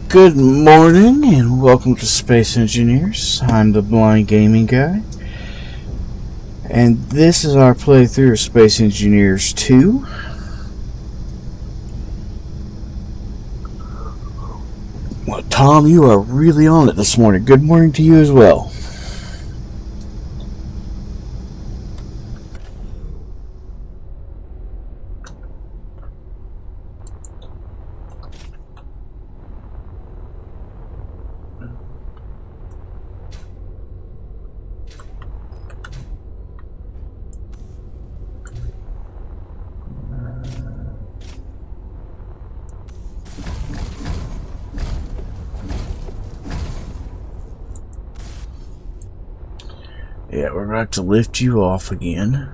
Good morning and welcome to Space Engineers. I'm the Blind Gaming Guy, and this is our playthrough of Space Engineers 2. Well, Tom, you are really on it this morning. Good morning to you as well. Yeah, we're about to lift you off again.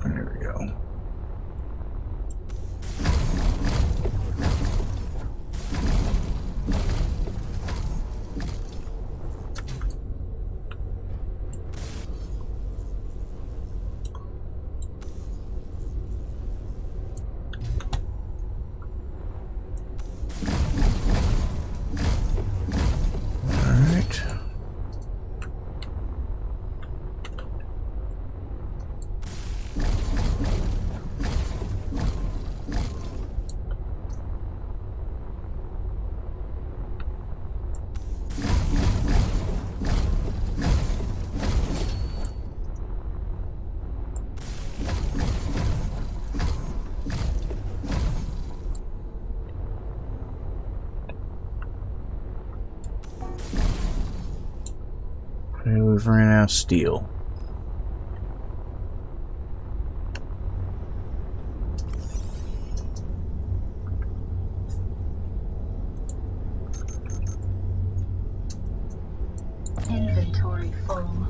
There we go. We've ran out of steel. Inventory full.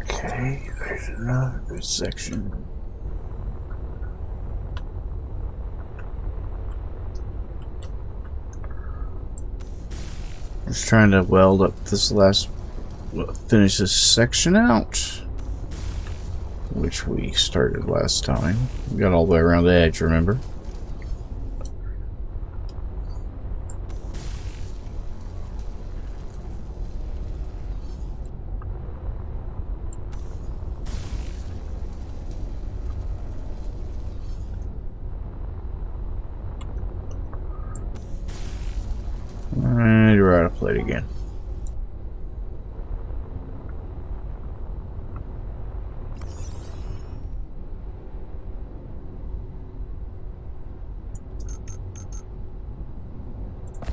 Okay, there's another good section. Just trying to weld up this finish this section out, which we started last time. We got all the way around the edge, remember? And you're out of plate again.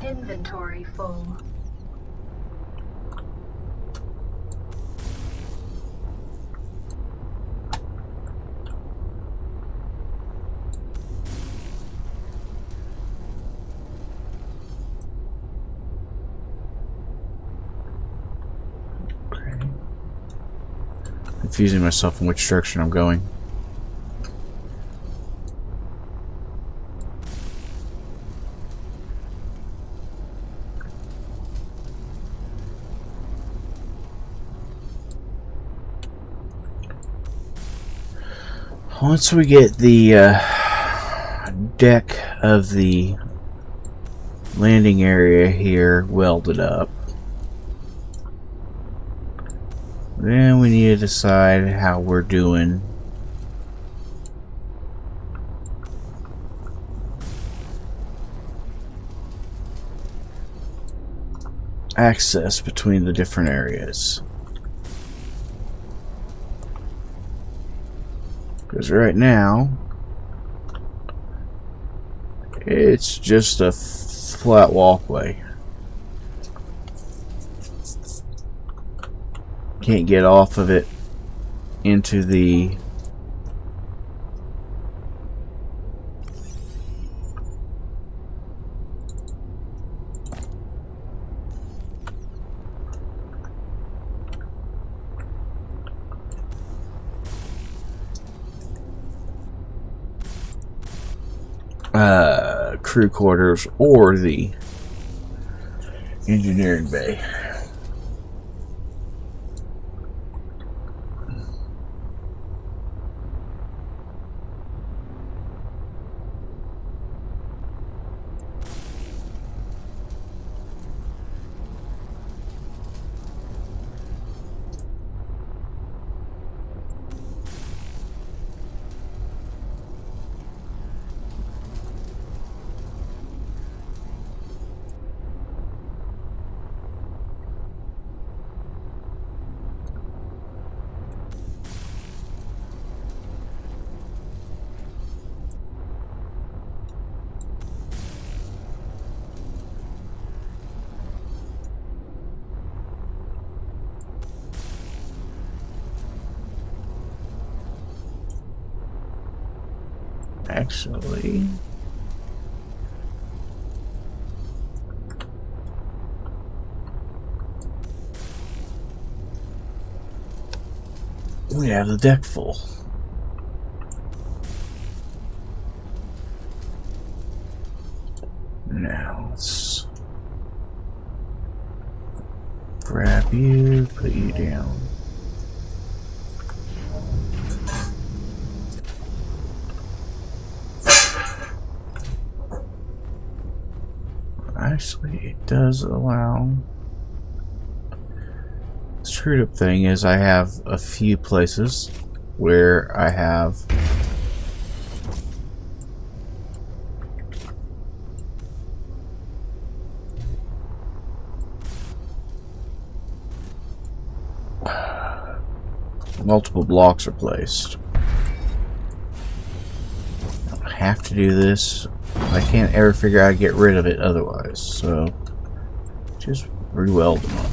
Inventory full. Confusing myself in which direction I'm going. Once we get the deck of the landing area here welded up, then we need to decide how we're doing access between the different areas. Because right now, it's just a flat walkway. Can't get off of it into the crew quarters or the engineering bay. Actually, we have the deck full. Now let's grab you, put you down. Actually, it does allow. The screwed up thing is I have a few places where I have multiple blocks are placed. I don't have to do this. I can't ever figure out how to get rid of it otherwise, so just re-weld them up.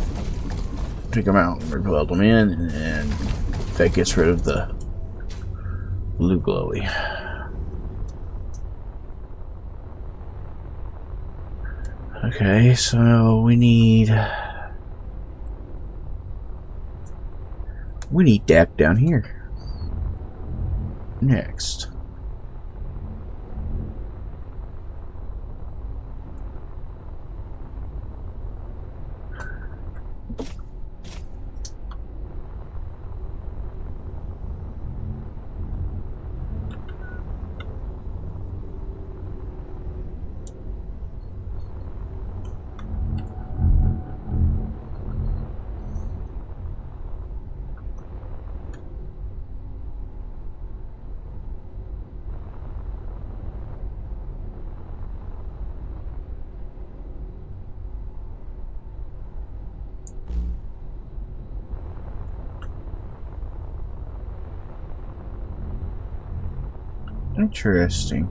Take them out and re-weld them in, and that gets rid of the blue glowy. Okay, so we need deck down here. Next. Interesting.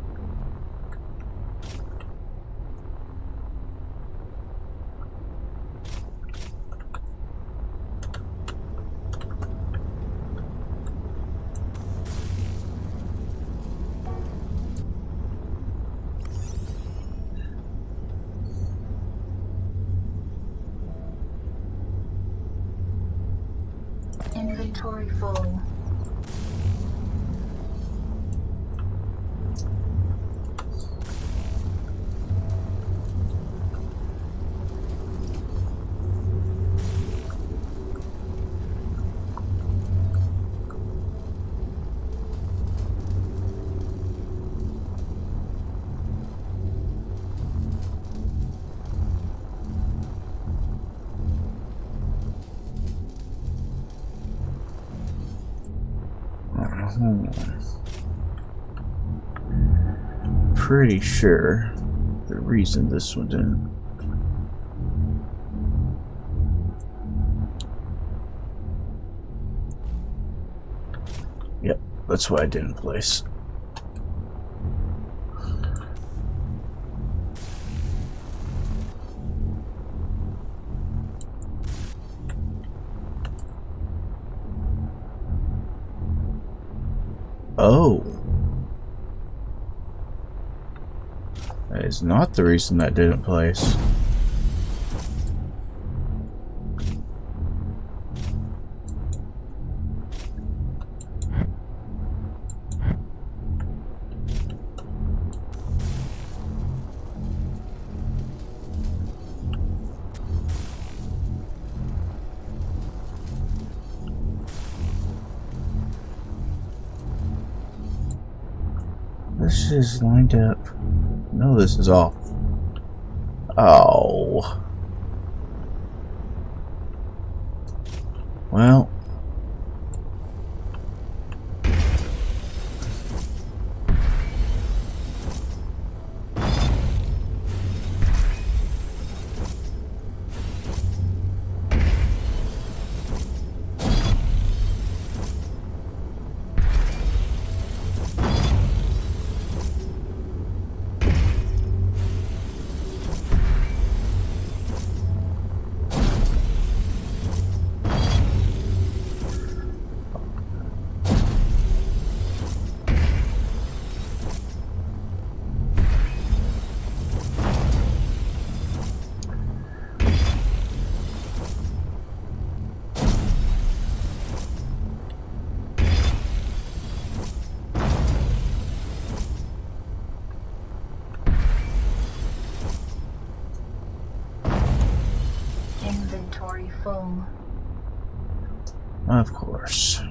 Inventory full. Pretty sure the reason this one didn't. That's what I did in place. Oh. That is not the reason that didn't place. This is lined up. No, this is off. Oh. Well. Inventory full. Of course.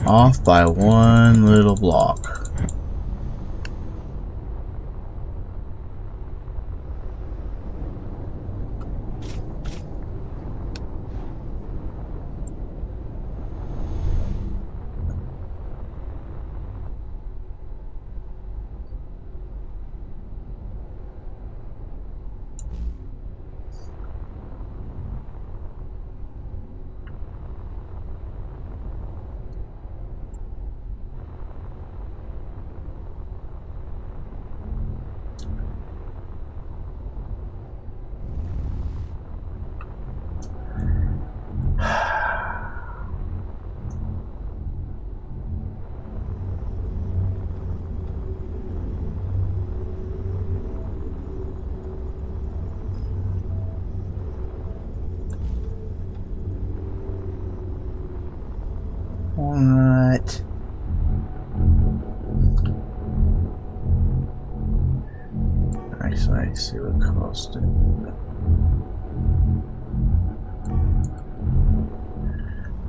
Off by one little block. What? Actually, I see what cost it.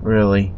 Really?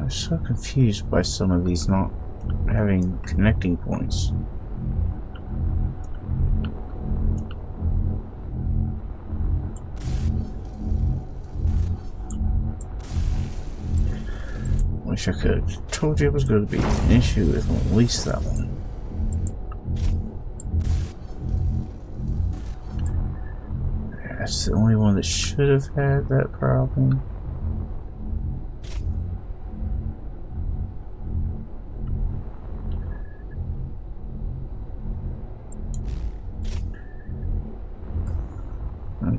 I'm so confused by some of these not having connecting points. Wish I could have told you it was going to be an issue with at least that one. That's the only one that should have had that problem.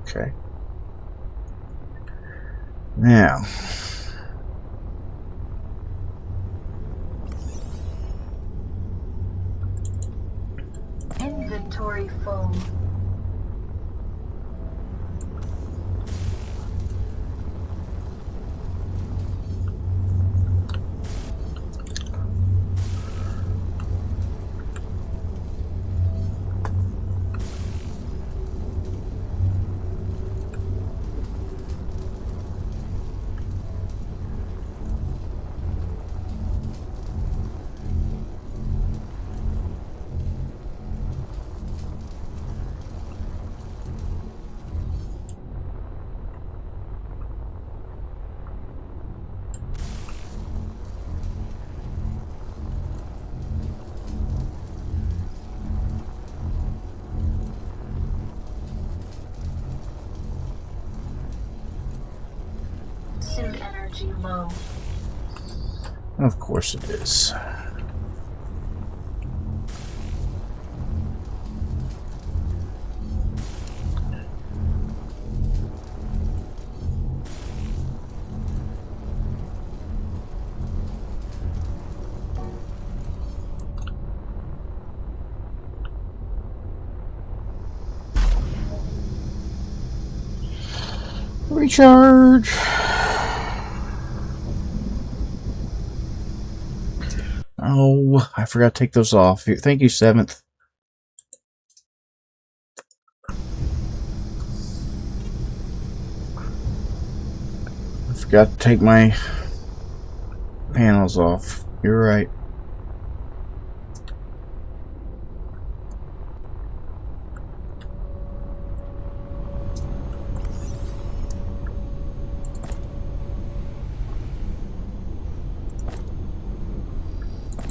Okay. Now, inventory full. Suit energy low. of course it is. Recharge. Oh, I forgot to take those off. Thank you, Seventh. I forgot to take my panels off. You're right.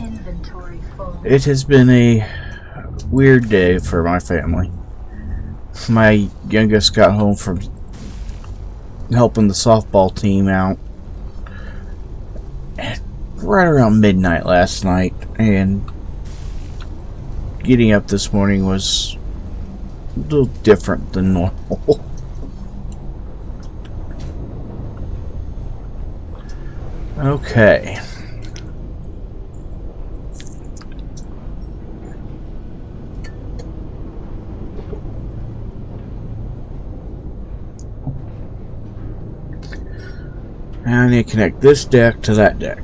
Inventory full. It has been a weird day for my family. My youngest got home from helping the softball team out right around midnight last night, and getting up this morning was a little different than normal. Okay. Now I need to connect this deck to that deck.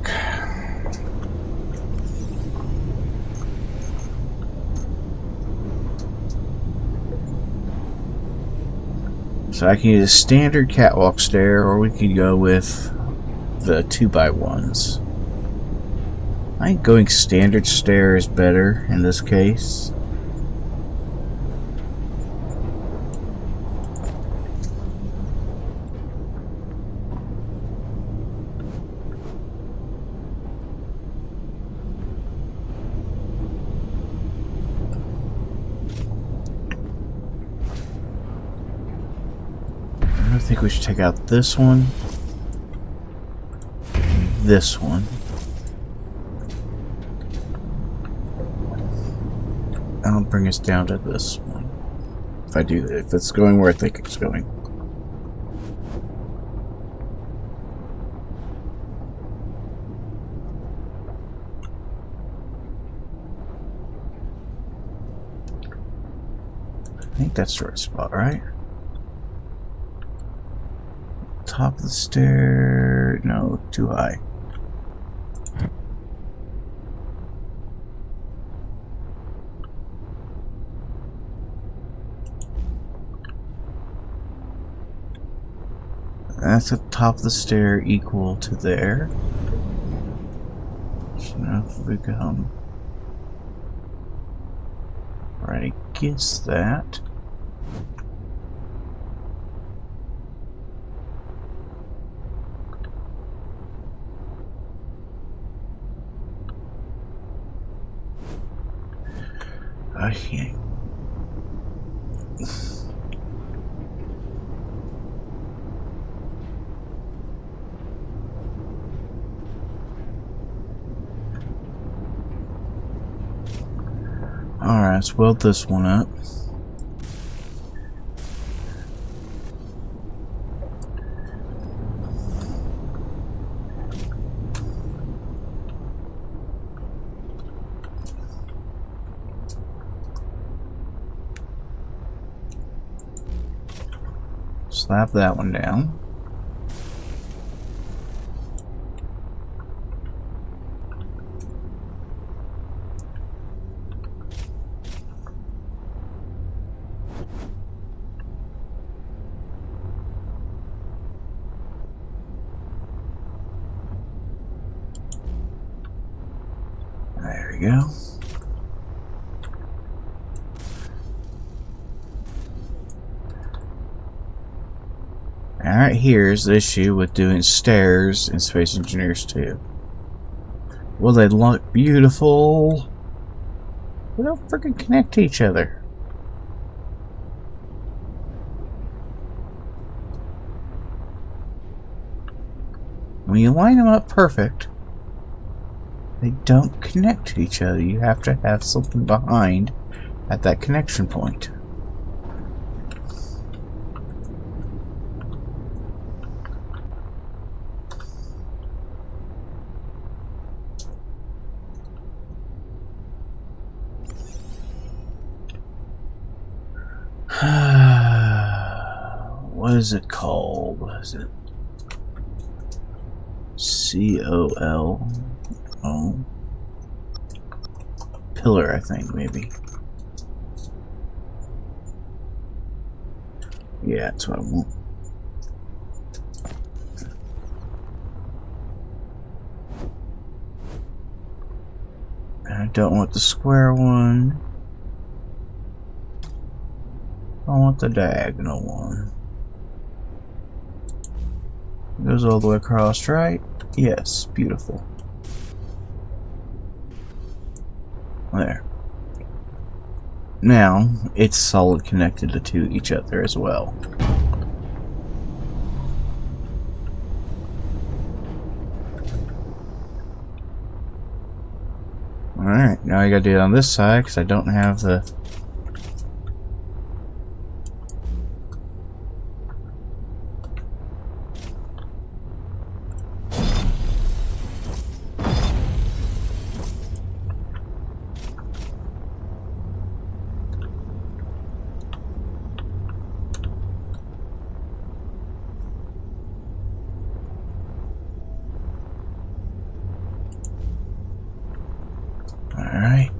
So I can use a standard catwalk stair, or we could go with the 2x1s. I think going standard stair is better in this case. I think we should take out this one, this one. That'll bring us down to this one. If I do that, if it's going where I think it's going. I think that's the right spot, right? Top of the stair. No, too high. That's the top of the stair equal to there. So now if we come right against that. I can't. Alright, let's weld this one up. slap that one down. There we go. Alright, here's the issue with doing stairs in Space Engineers 2. Well, they look beautiful. They don't freaking connect to each other. When you line them up perfect, they don't connect to each other. You have to have something behind at that connection point. What is it called? What is it? COL? Oh. Pillar, I think, maybe. Yeah, that's what I want. I don't want the square one. I want the diagonal one. Goes all the way across, right? Yes, beautiful. There. Now, it's solid connected to each other as well. Alright, now I gotta do it on this side because I don't have the... Alright.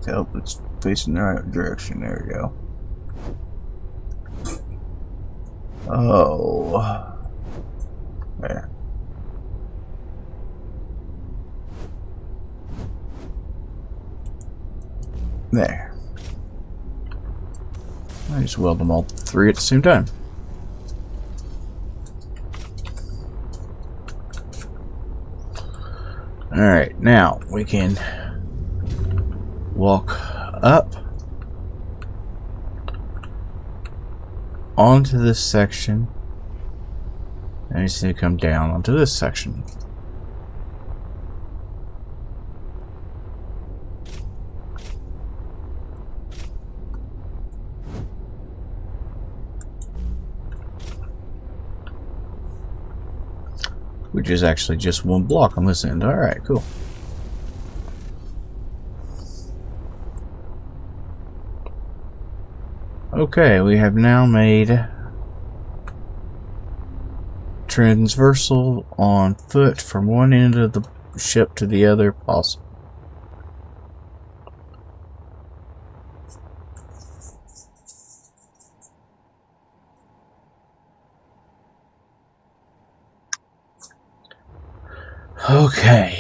Hope it's facing the right direction. There we go. Oh. There. There. I just weld them all three at the same time. Alright, now we can walk up onto this section and you just need to come down onto this section. Which is actually just one block on this end. Alright, cool. Okay, we have now made transversal on foot from one end of the ship to the other possible. Okay.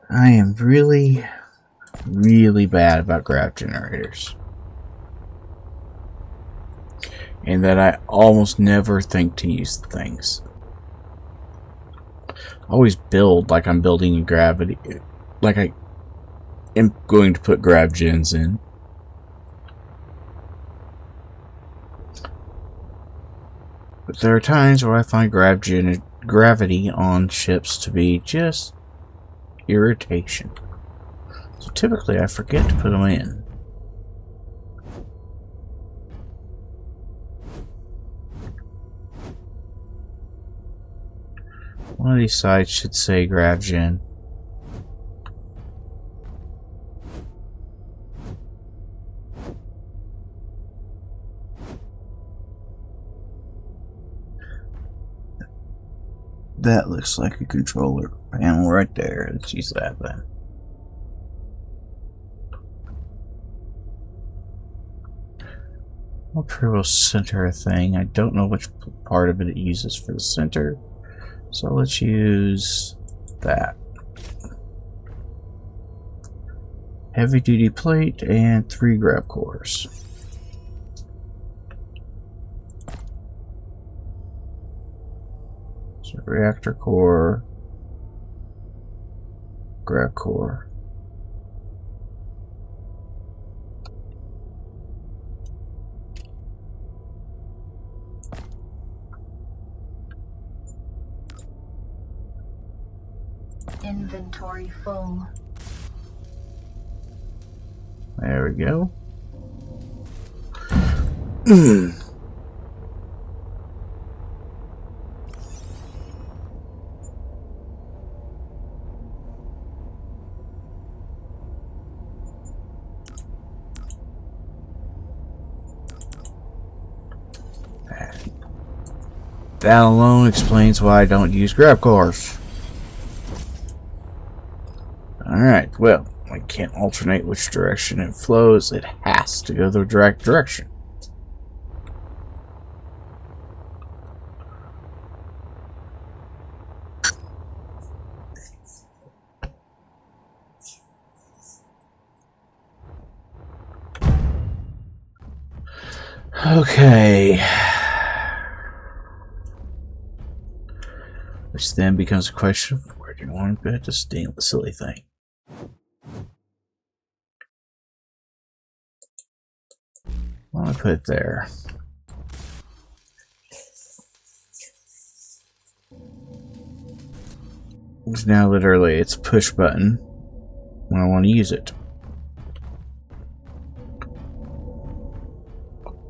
I am really really bad about grav generators. And that I almost never think to use the things. I always build like I'm building a gravity, like I am going to put grav gens in. But there are times where I find gravity on ships to be just irritation. So typically I forget to put them in. One of these sides should say grav gen. That looks like a controller panel right there. Let's use that then. I'll pretty well center a thing. I don't know which part of it uses for the center. So let's use that. Heavy duty plate and 3 grav cores. So reactor core, grav core. Inventory full. There we go. That alone explains why I don't use grav cores. Alright, well, I can't alternate which direction it flows. It has to go the direct direction. Okay. Which then becomes a question of where do you want to put this stainless silly thing? I want to put it there. Because now literally it's a push button when I want to use it.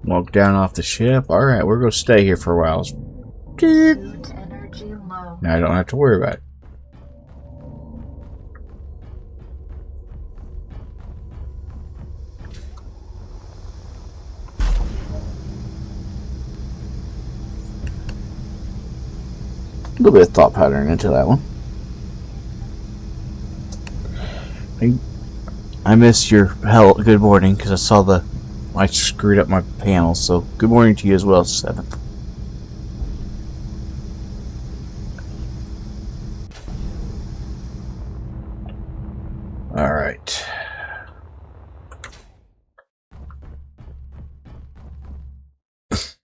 Walk down off the ship. Alright, we're going to stay here for a while. Suit energy low. Now I don't have to worry about it. A little bit of thought pattern into that one. I missed your good morning because I saw I screwed up my panel, so good morning to you as well, 7th. Alright.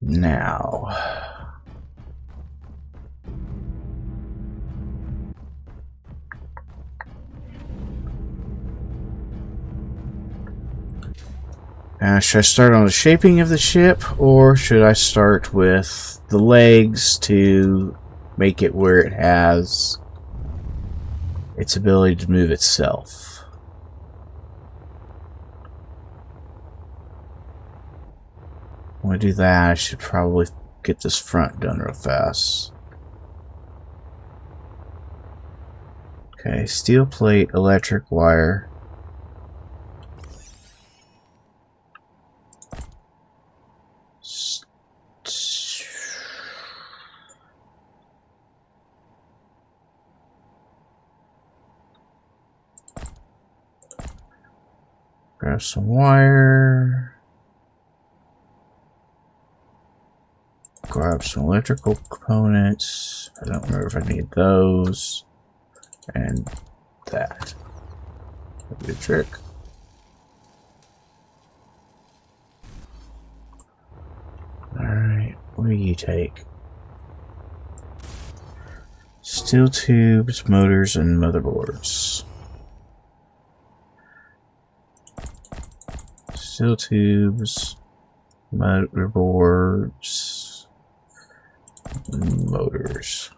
Now. Should I start on the shaping of the ship, or should I start with the legs to make it where it has its ability to move itself? When I do that, I should probably get this front done real fast. Okay, steel plate, electric wire. Grab some wire. Grab some electrical components. I don't remember if I need those. And that. That'd be a trick. What do you take? Steel tubes, motors, and motherboards. Steel tubes, motherboards, motors.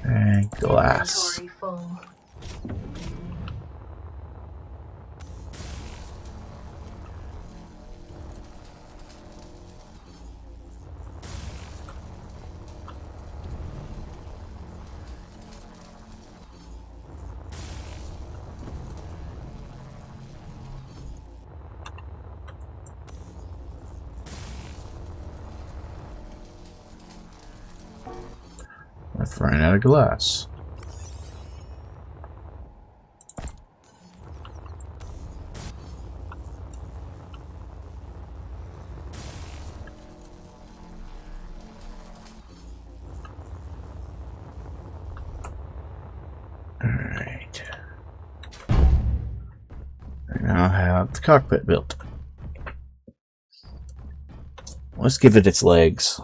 And glass. Inventory full. I've run out of glass. Alright. I now have the cockpit built. Let's give it its legs.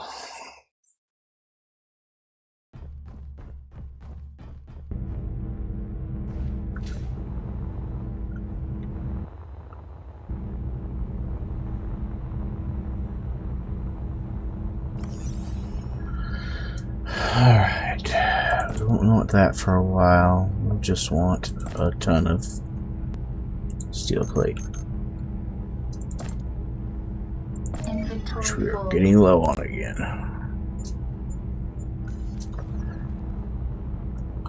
Alright, we won't want that for a while. We just want a ton of steel plate, which we are getting low on again.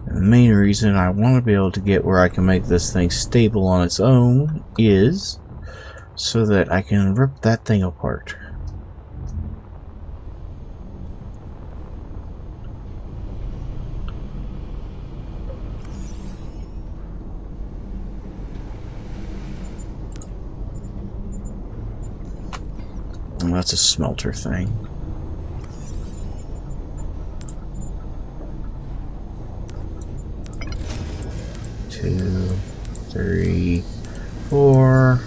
And the main reason I want to be able to get where I can make this thing stable on its own is so that I can rip that thing apart. And that's a smelter thing. Two, three, 4,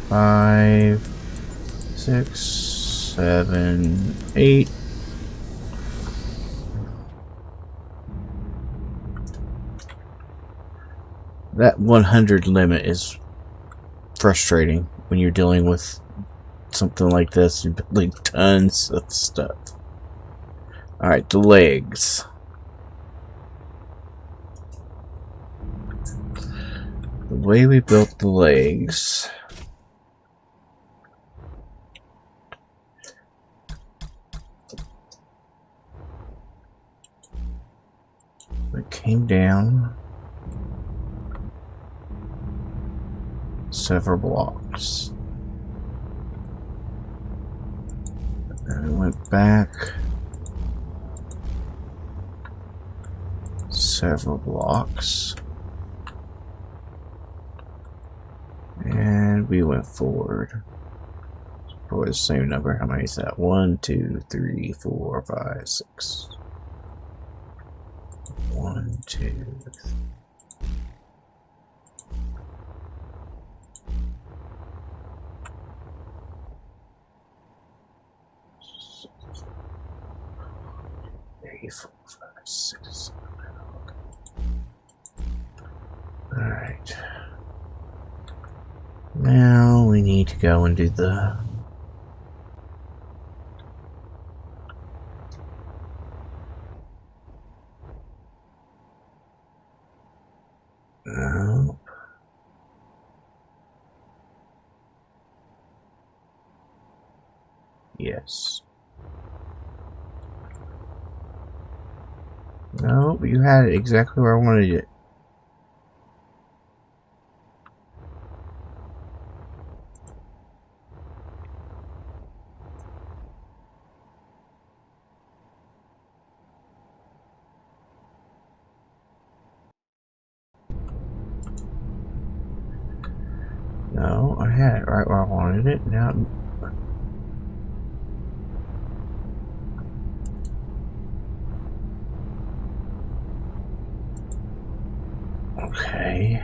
5, 6, 7, 8. That 100 limit is frustrating when you're dealing with something like this. You're building tons of stuff. Alright, the legs. The way we built the legs, it came down several blocks. And it went back several blocks. And we went forward. Probably the same number. How many is that? 1, 2, 3, 4, 5, 6. 1, 2, 3, 4, 5, 6. Alright. Now we need to go and do the yes. No, but you had it exactly where I wanted it. No, I had it right where I wanted it. Now Okay.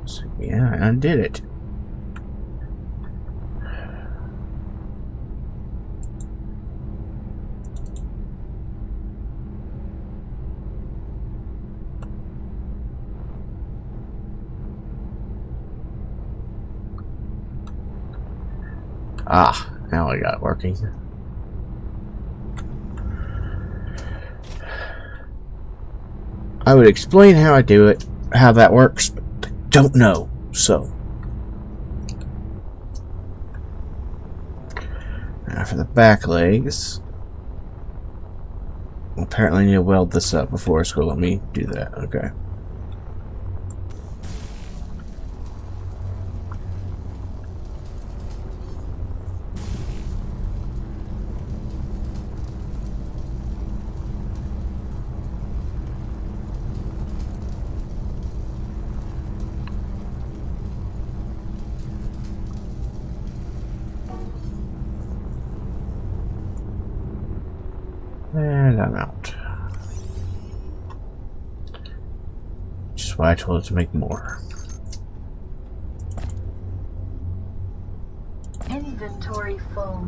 So, yeah, I undid it. Ah, now I got it working. I would explain how I do it, how that works, but I don't know. So, now for the back legs. Apparently, I need to weld this up before it's going to let me do that. Okay. And I'm out. Which is why I told it to make more. Inventory full.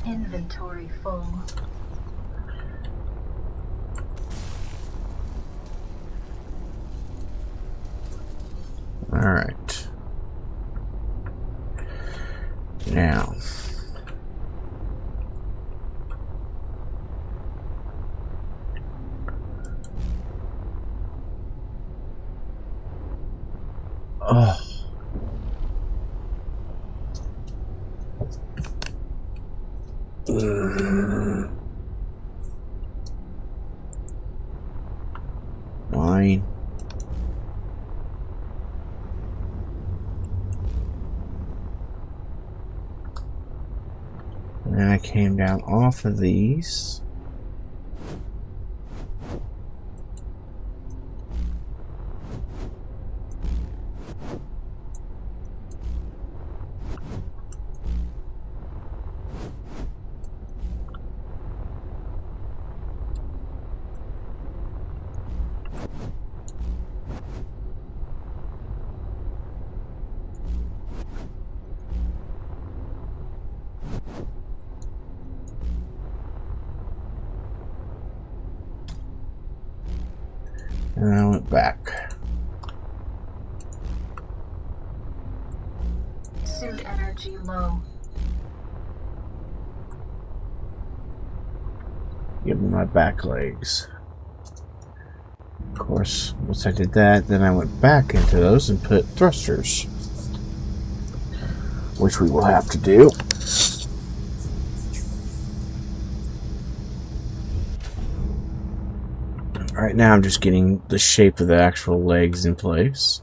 Inventory full. Alright. Now. Oh. Wine. And then I came down off of these. And I went back. Suit energy low. Give me my back legs. Of course, once I did that, then I went back into those and put thrusters. Which we will have to do. Right now I'm just getting the shape of the actual legs in place.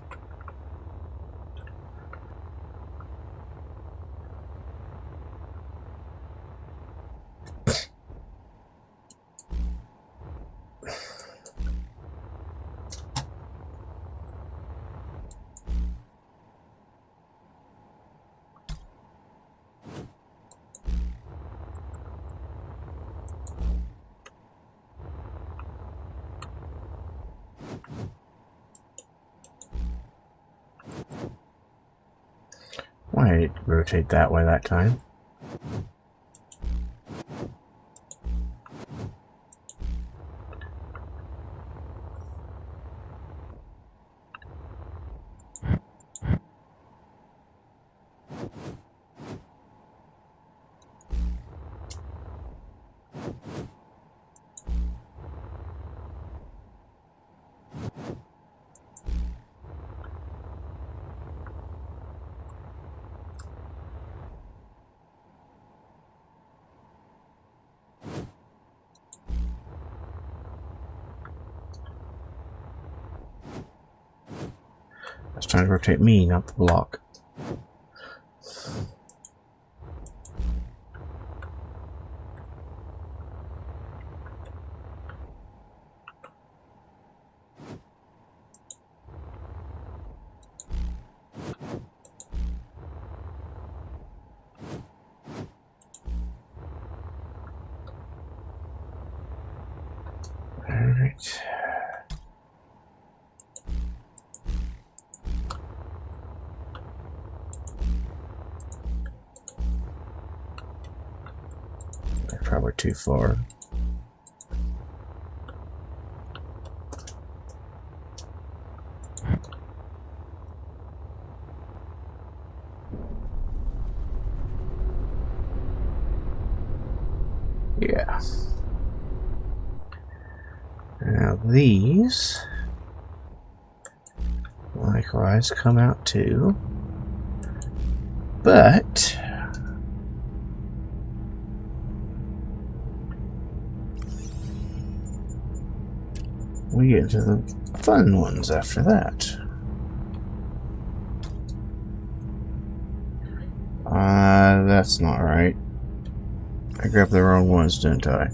Why did it rotate that way that time? It's trying to rotate me, not the block. Alright. They're probably too far. Yeah. Now these likewise come out too, but we get to the fun ones after that. That's not right. I grabbed the wrong ones, didn't I?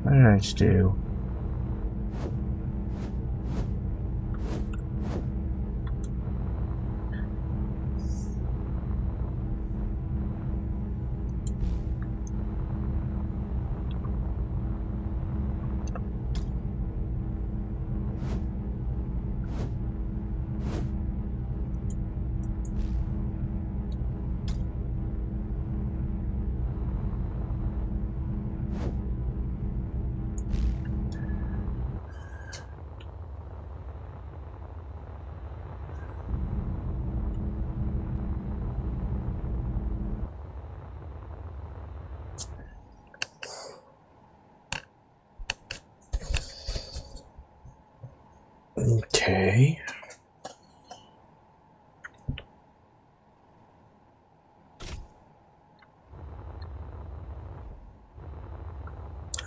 What did I just do? Okay.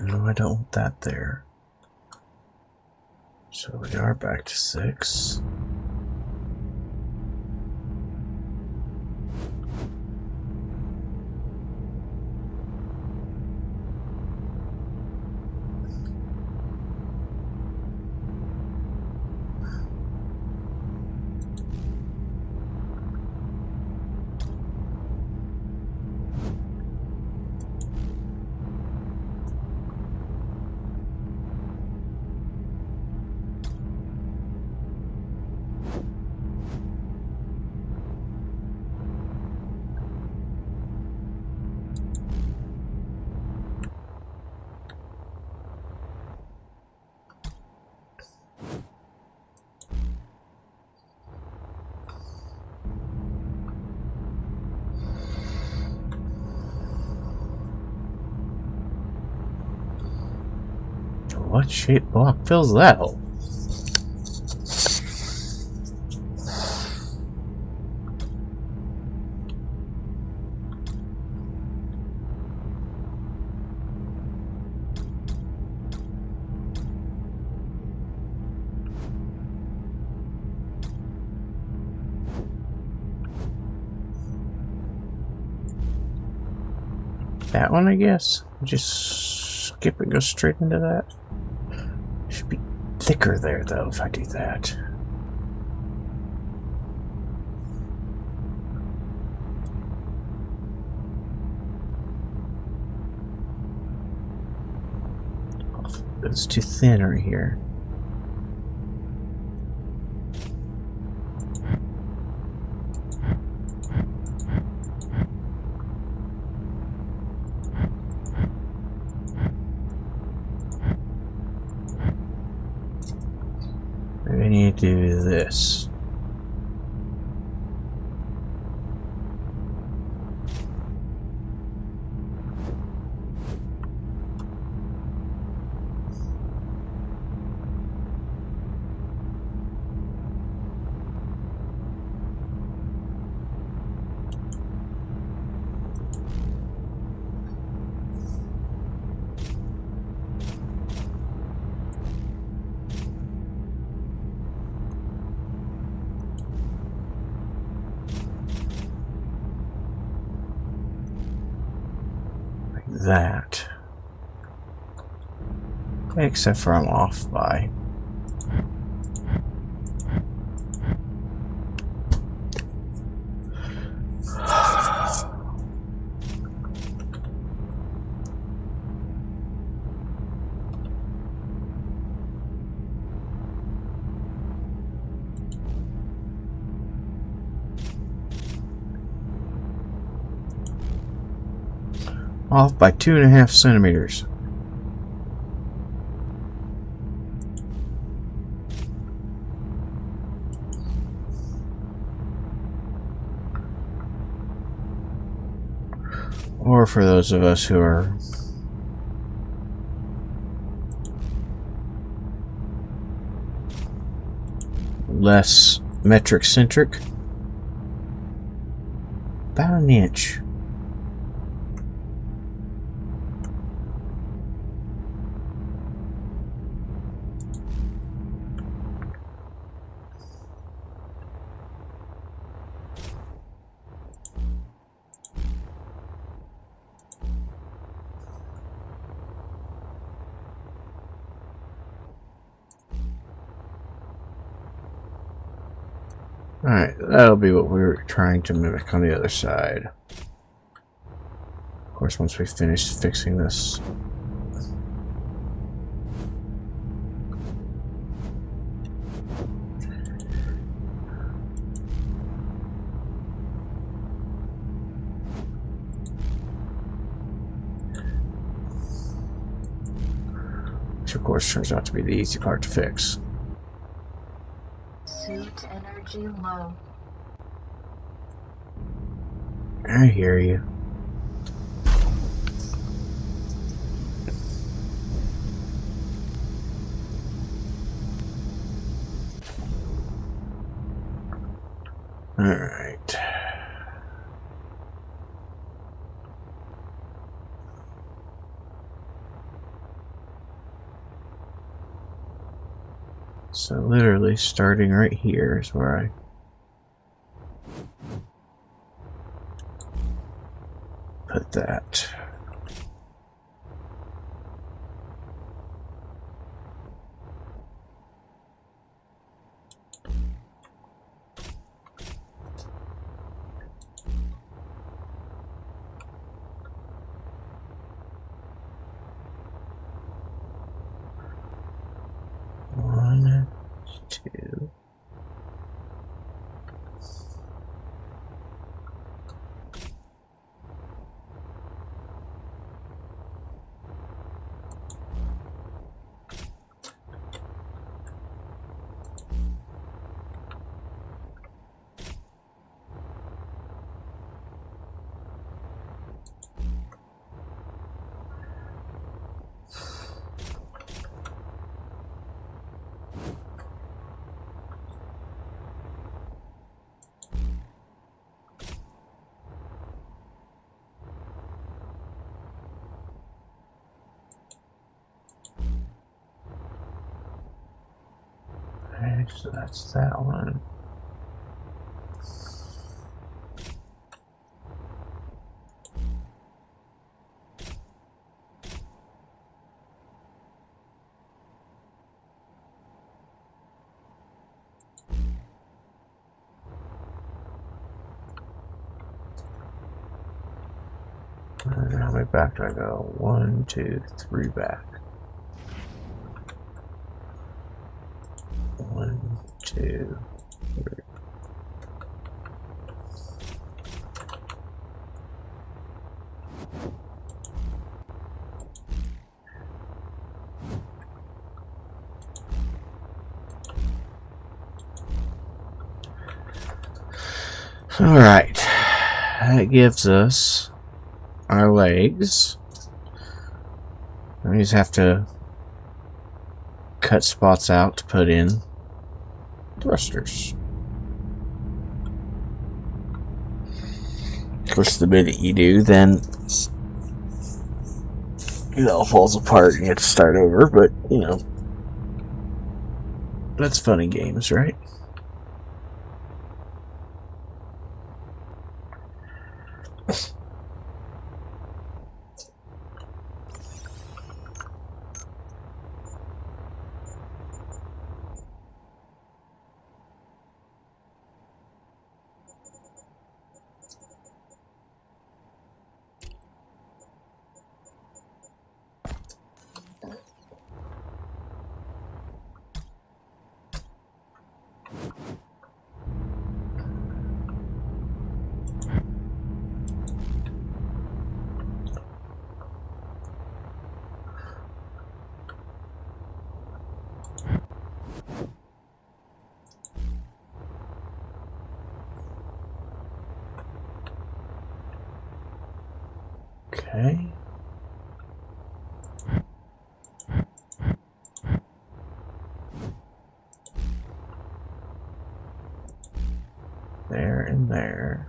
No, I don't want that there. So we are back to 6. What shaped block fills that hole? That one, I guess. Just skip and go straight into that. Should be thicker there, though, if I do that. It's too thin right here. Maybe I need to do this. That. Except for I'm off by. Off by 2.5 centimeters. Or for those of us who are less metric centric, about 1 inch. Alright, that'll be what we were trying to mimic on the other side. Of course, once we finish fixing this. Which, of course, turns out to be the easy part to fix. Suit energy low. I hear you. All right. So literally starting right here is where I put that. One, two. Okay, so that's that one. And how many back do I go? 1, 2, 3 back. 1, 2, 3. Alright, that gives us our legs. We just have to cut spots out to put in thrusters. Of course, the minute you do, then it all falls apart and you have to start over, but, you know, that's fun in games, right? Okay. There and there.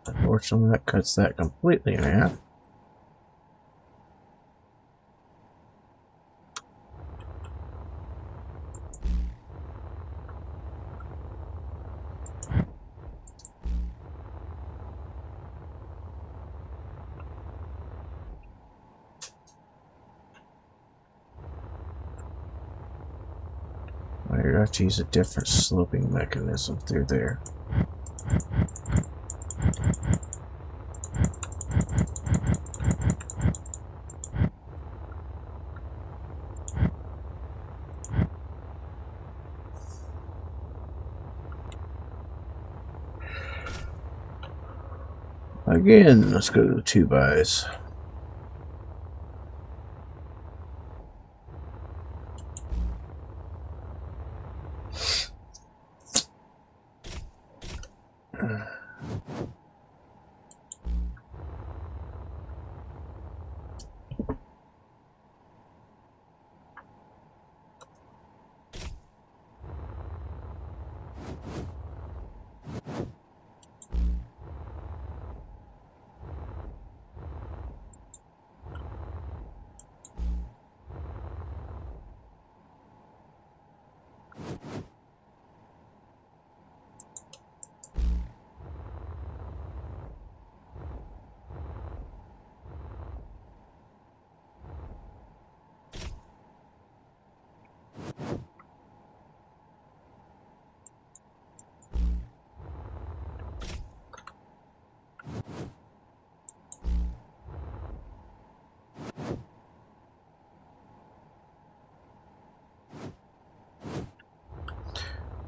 Unfortunately, that cuts that completely in half. I'd have to use a different sloping mechanism through there. Again, let's go to the 2x.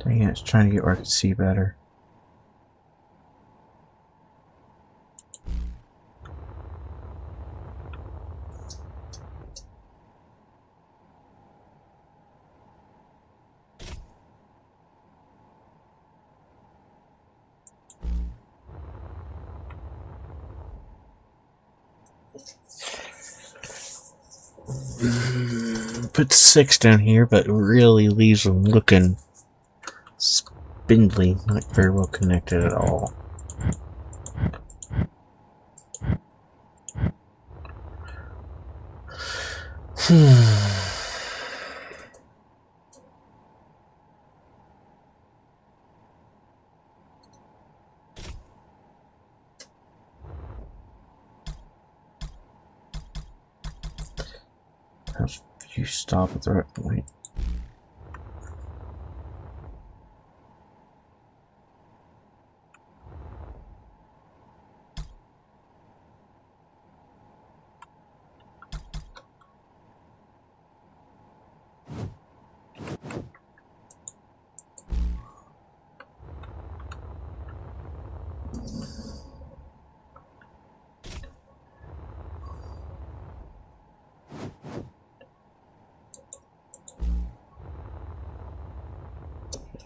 Dang it, it's trying to get where I can see better. Put 6 down here, but really leaves them looking spindly, not very well connected at all. You stop at the right point.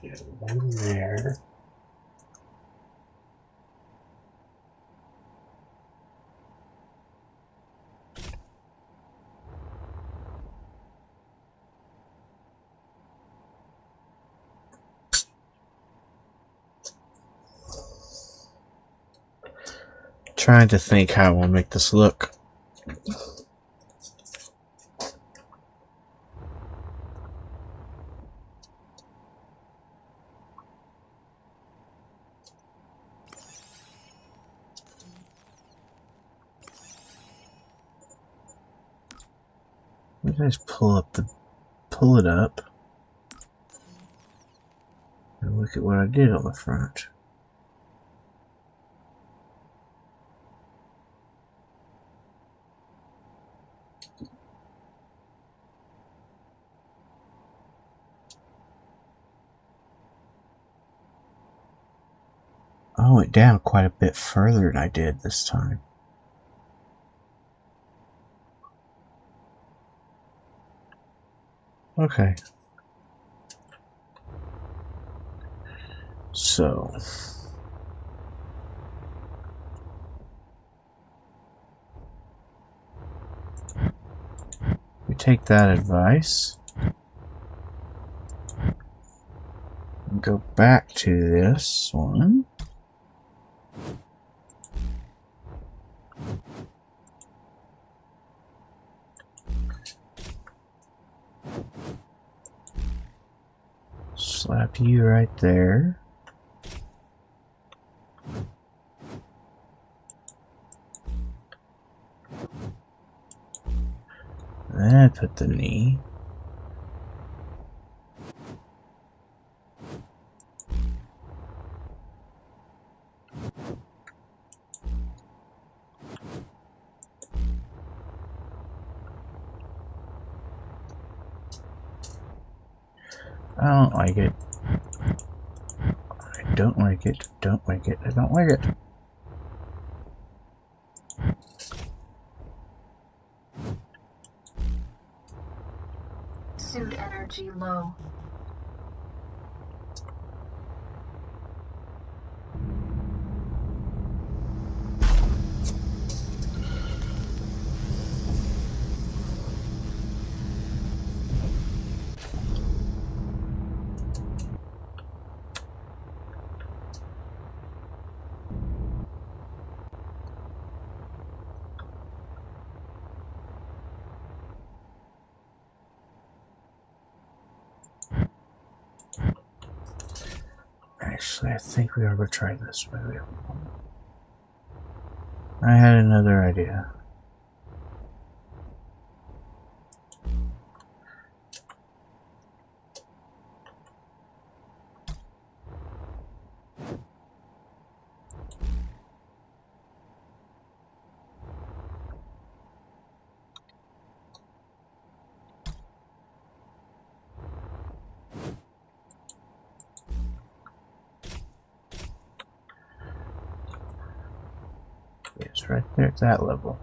Get one there. Trying to think how I want to make this look. Let's pull it up and look at what I did on the front. I went down quite a bit further than I did this time. Okay. So we take that advice and go back to this one. Slap you right there. Then put the knee. I don't like it. I don't like it. Don't like it. I don't like it. Suit energy low. Actually, I think we ought to try this way. I had another idea. It's right there at that level.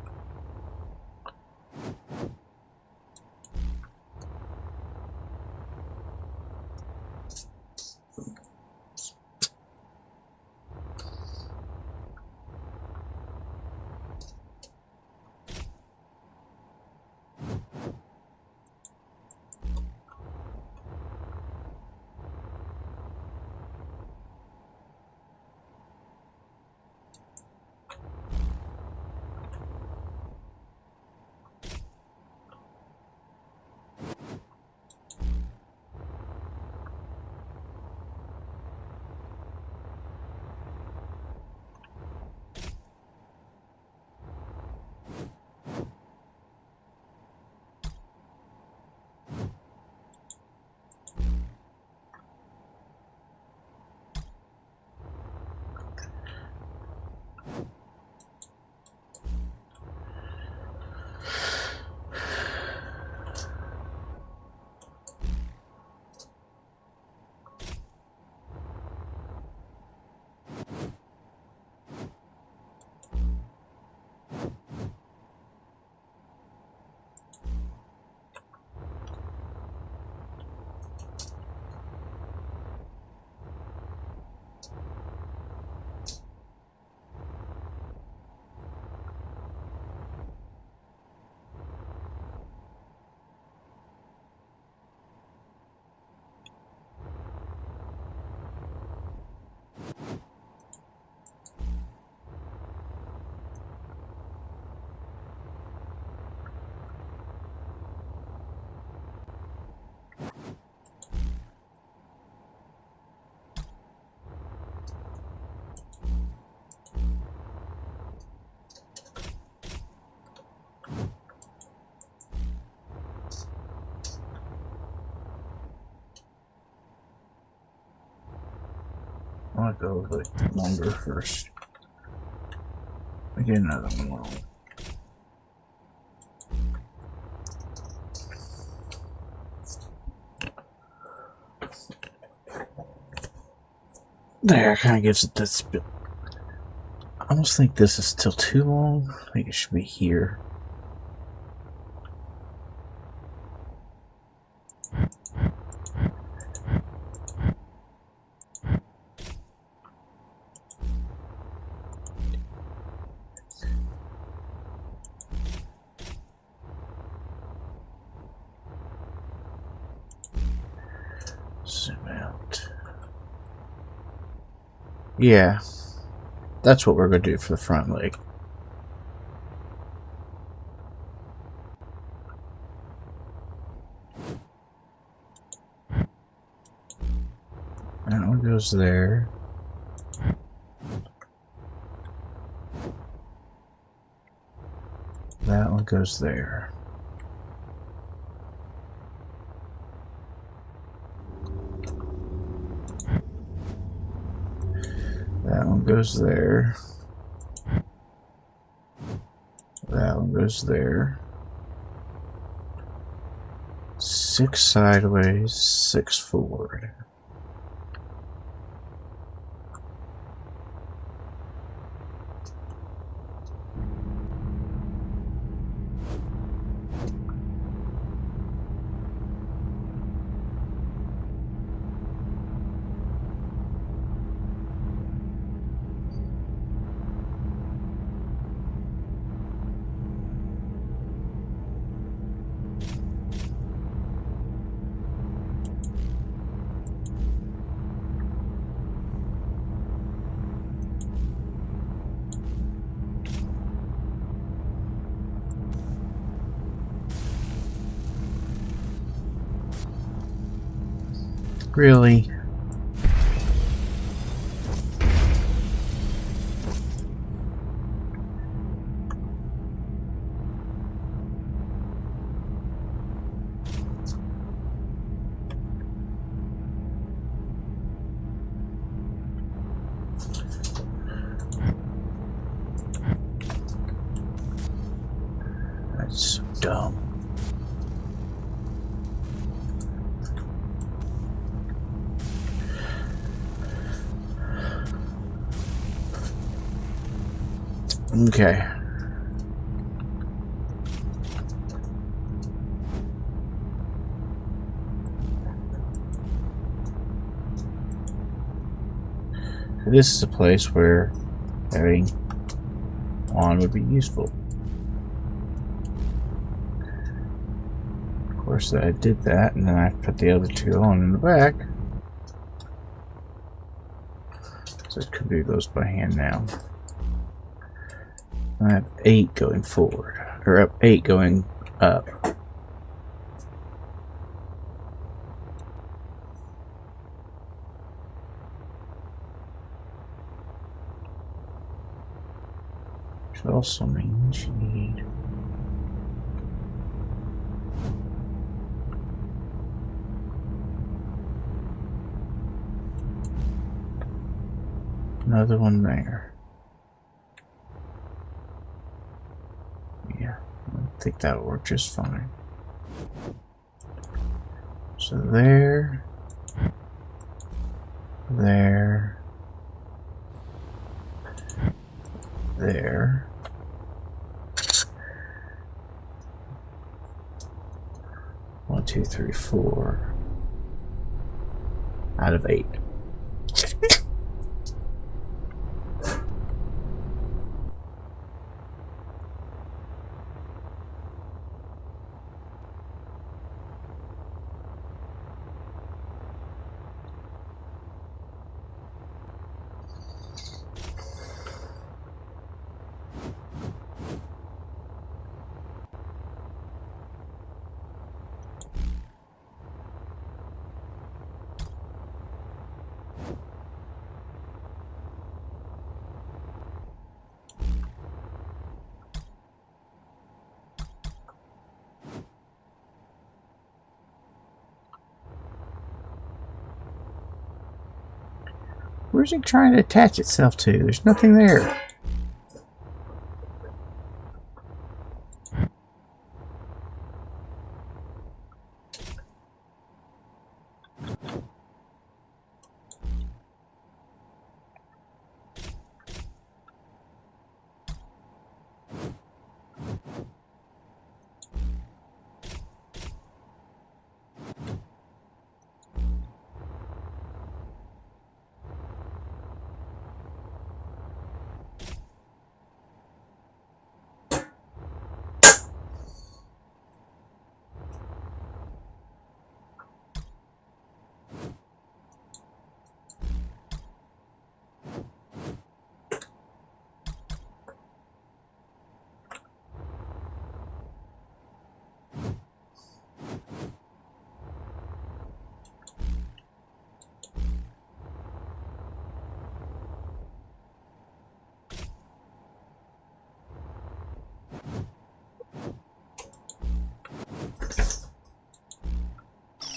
want to go a bit longer first. I get another one long. There, kind of gives it this bit. I almost think this is still too long. I think it should be here. Zoom out. Yeah, that's what we're going to do for the front leg. That one goes there. That one goes there. That one goes there. That one goes there. 6 sideways, 6 forward. Really? That's so dumb. Okay. This is a place where having on would be useful. Of course, I did that, and then I put the other 2 on in the back. So it could do those by hand now. I have 8 going forward, or up 8 going up. Which also means you need another one there. Yeah, I think that'll work just fine. So there, there, there. One, two, three, 4 out of 8. Where's it trying to attach itself to? There's nothing there.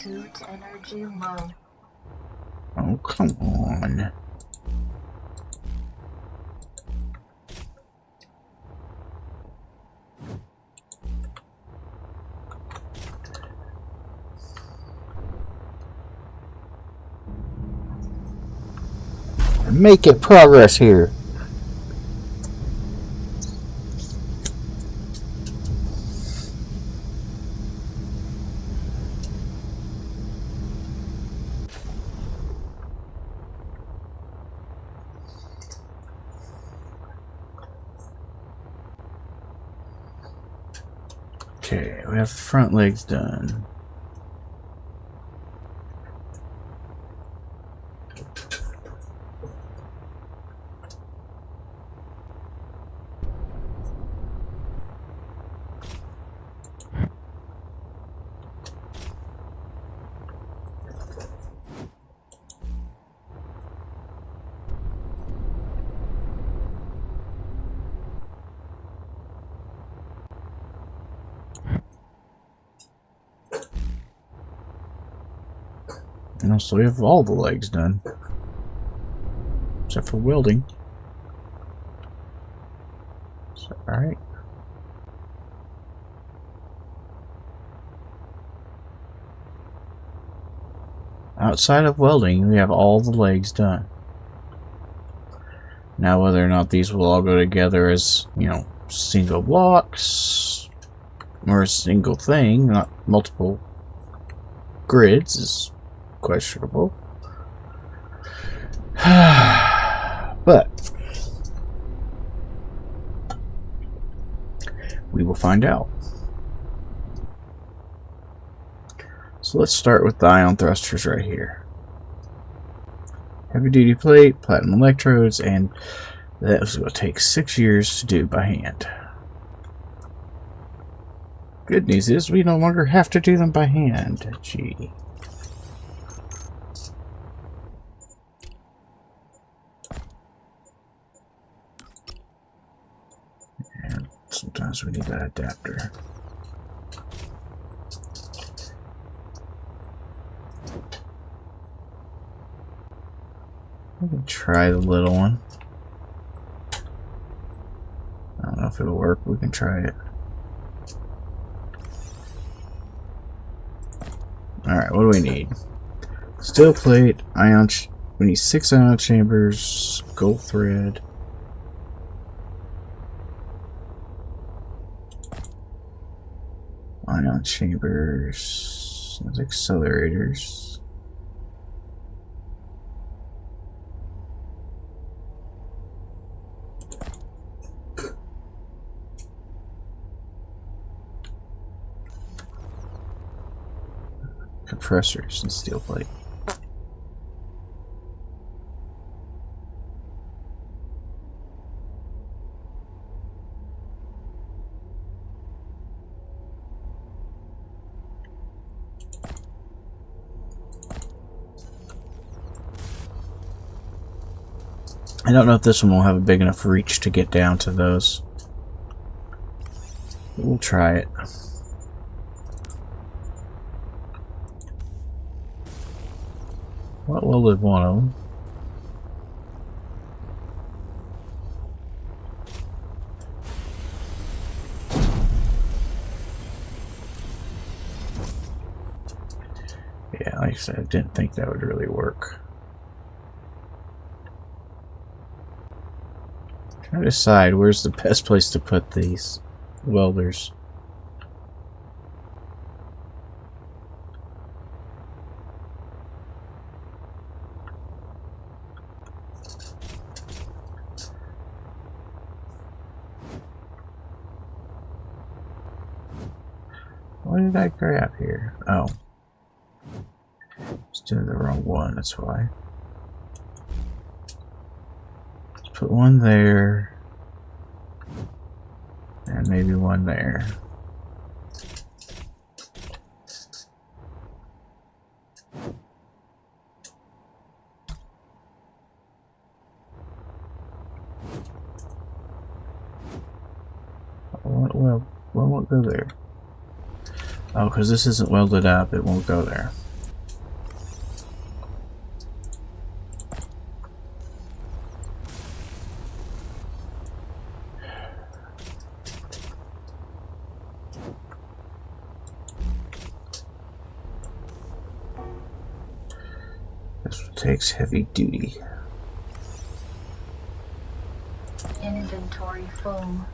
Suit energy low. Oh, come on. Make it progress here. Okay, we have the front legs done. And also we have all the legs done. Except for welding. Is that right? Outside of welding, we have all the legs done. Now whether or not these will all go together as, you know, single blocks or a single thing, not multiple grids, is questionable. But we will find out. So let's start with the ion thrusters right here. Heavy duty plate, platinum electrodes, and that was going to take 6 years to do by hand. Good news is we no longer have to do them by hand. Gee. And sometimes we need that adapter. We can try the little one. I don't know if it'll work. We can try it. Alright, what do we need? Steel plate, ion. We need 6 ion chambers, gold thread. Ion chambers, accelerators. Compressors and steel plate. I don't know if this one will have a big enough reach to get down to those. We'll try it. What will live one of them? said, I didn't think that would really work. Trying to decide where's the best place to put these welders. What did I grab here? Oh. Just doing the wrong one, that's why. Let's put one there. And maybe one there. Well, won't go there. Oh, because this isn't welded up, it won't go there. This one takes heavy duty. Inventory full.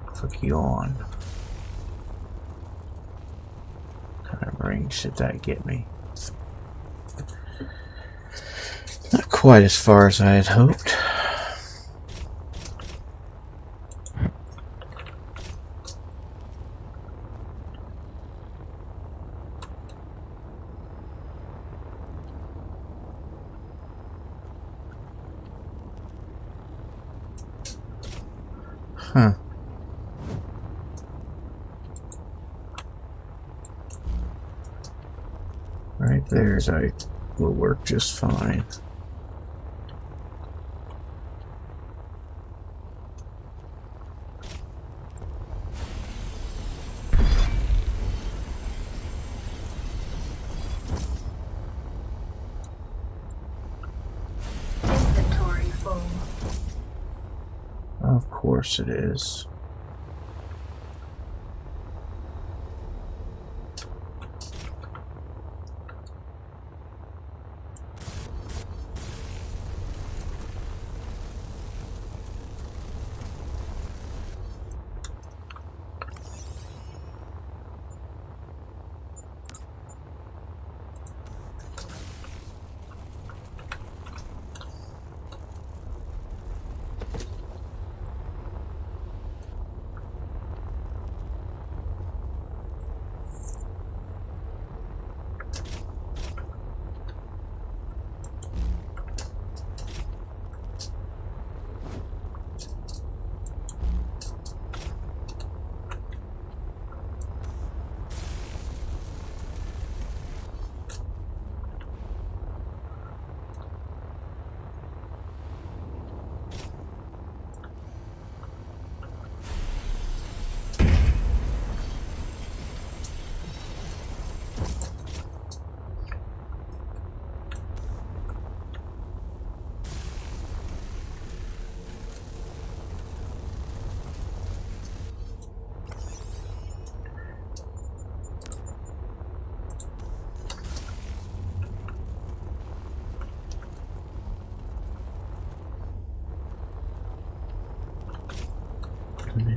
Click you on. What kind of range did that get me? Not quite as far as I had hoped. Huh. Right there's I will work just fine. Inventory full. Of course it is.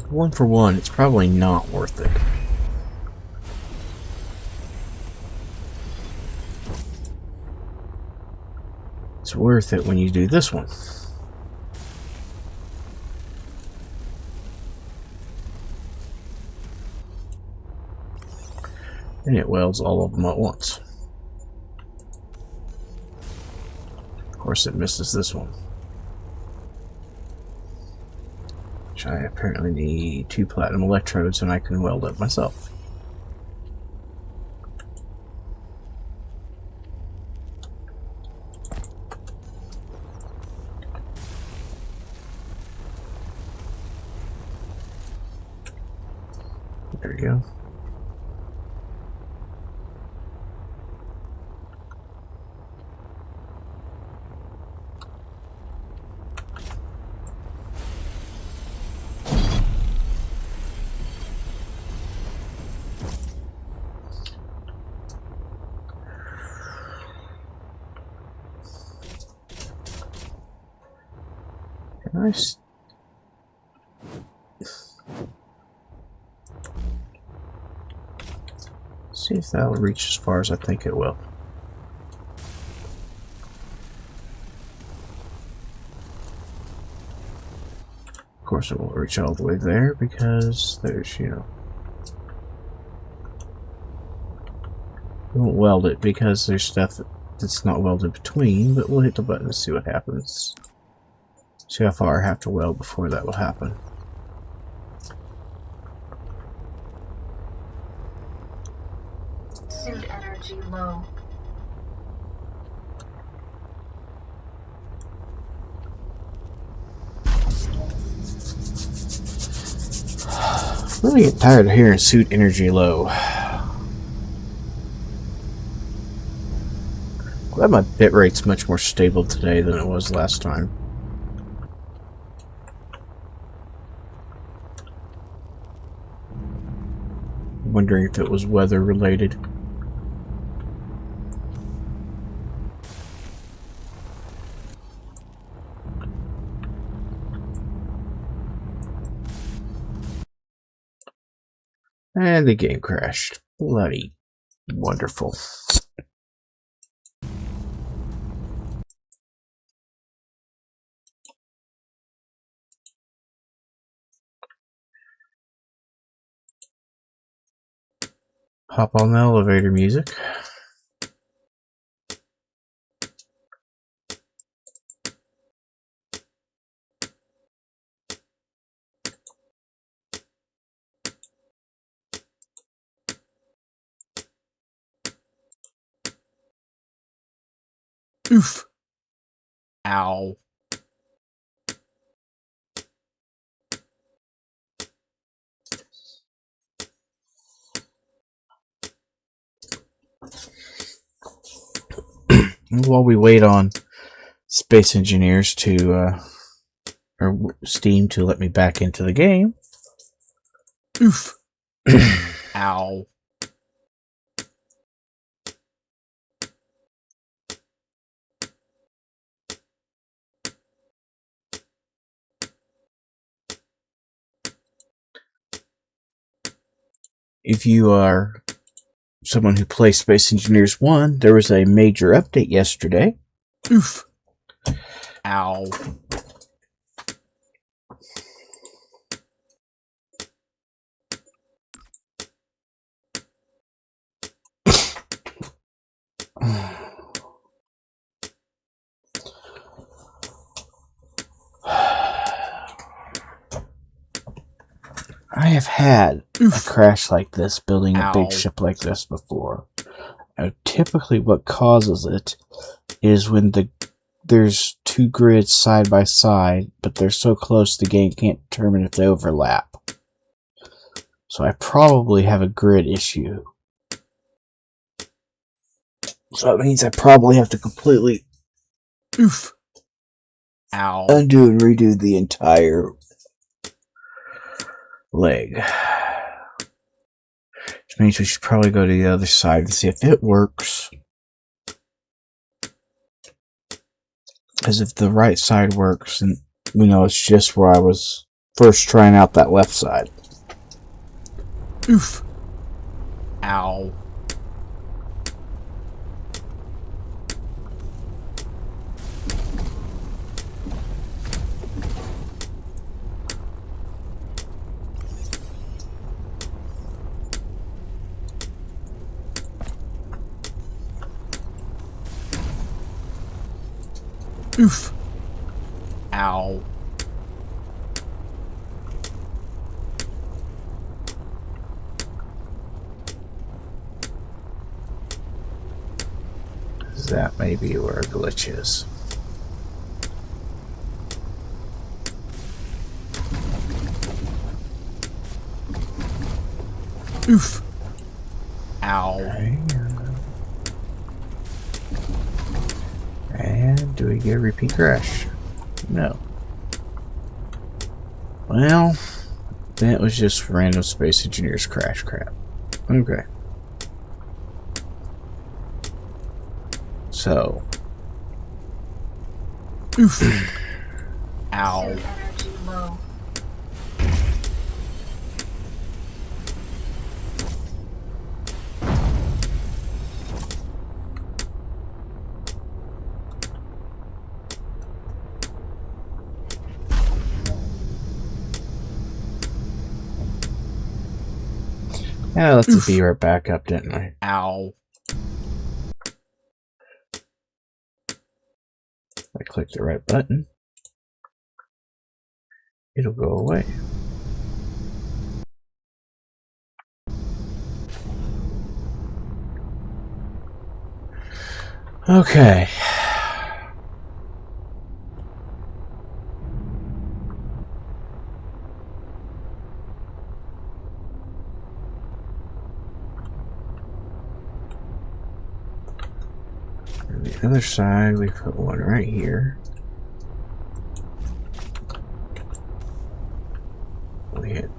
One for one, it's probably not worth it. It's worth it when you do this one. And it welds all of them at once. Of course it misses this one. Which I apparently need 2 platinum electrodes and I can weld up myself. There we go. Nice. See if that'll reach as far as I think it will. Of course, it won't reach all the way there because there's, you know. We won't weld it because there's stuff that's not welded between, but we'll hit the button and see what happens. See how far I have to weld before that will happen. Suit energy low. Really get tired of hearing suit energy low. Glad my bitrate's much more stable today than it was last time. Wondering if it was weather related. And the game crashed. Bloody wonderful. Hop on the elevator music. Oof. Ow. While we wait on Space Engineers to, or Steam to let me back into the game. Oof. Ow. If you are someone who plays Space Engineers 1, there was a major update yesterday. Oof. Ow. I have had a crash like this building a big ship like this before. Typically what causes it is when there's two grids side by side, but they're so close the game can't determine if they overlap. So I probably have a grid issue. So that means I probably have to completely undo and redo the entire leg. Which means we should probably go to the other side and see if it works. Because if the right side works, and we know it's just where I was first trying out that left side. Oof. Ow. Oof. Ow. That may be where a glitch is. Oof. Ow. And do we get a repeat crash? No. Well, that was just random Space Engineers crash crap. Okay. So. Oof. Ow. SOOO energy low. Yeah, let's be right back up, didn't I? Ow. I click the right button. It'll go away. Okay. On the other side, we put one right here. We hit.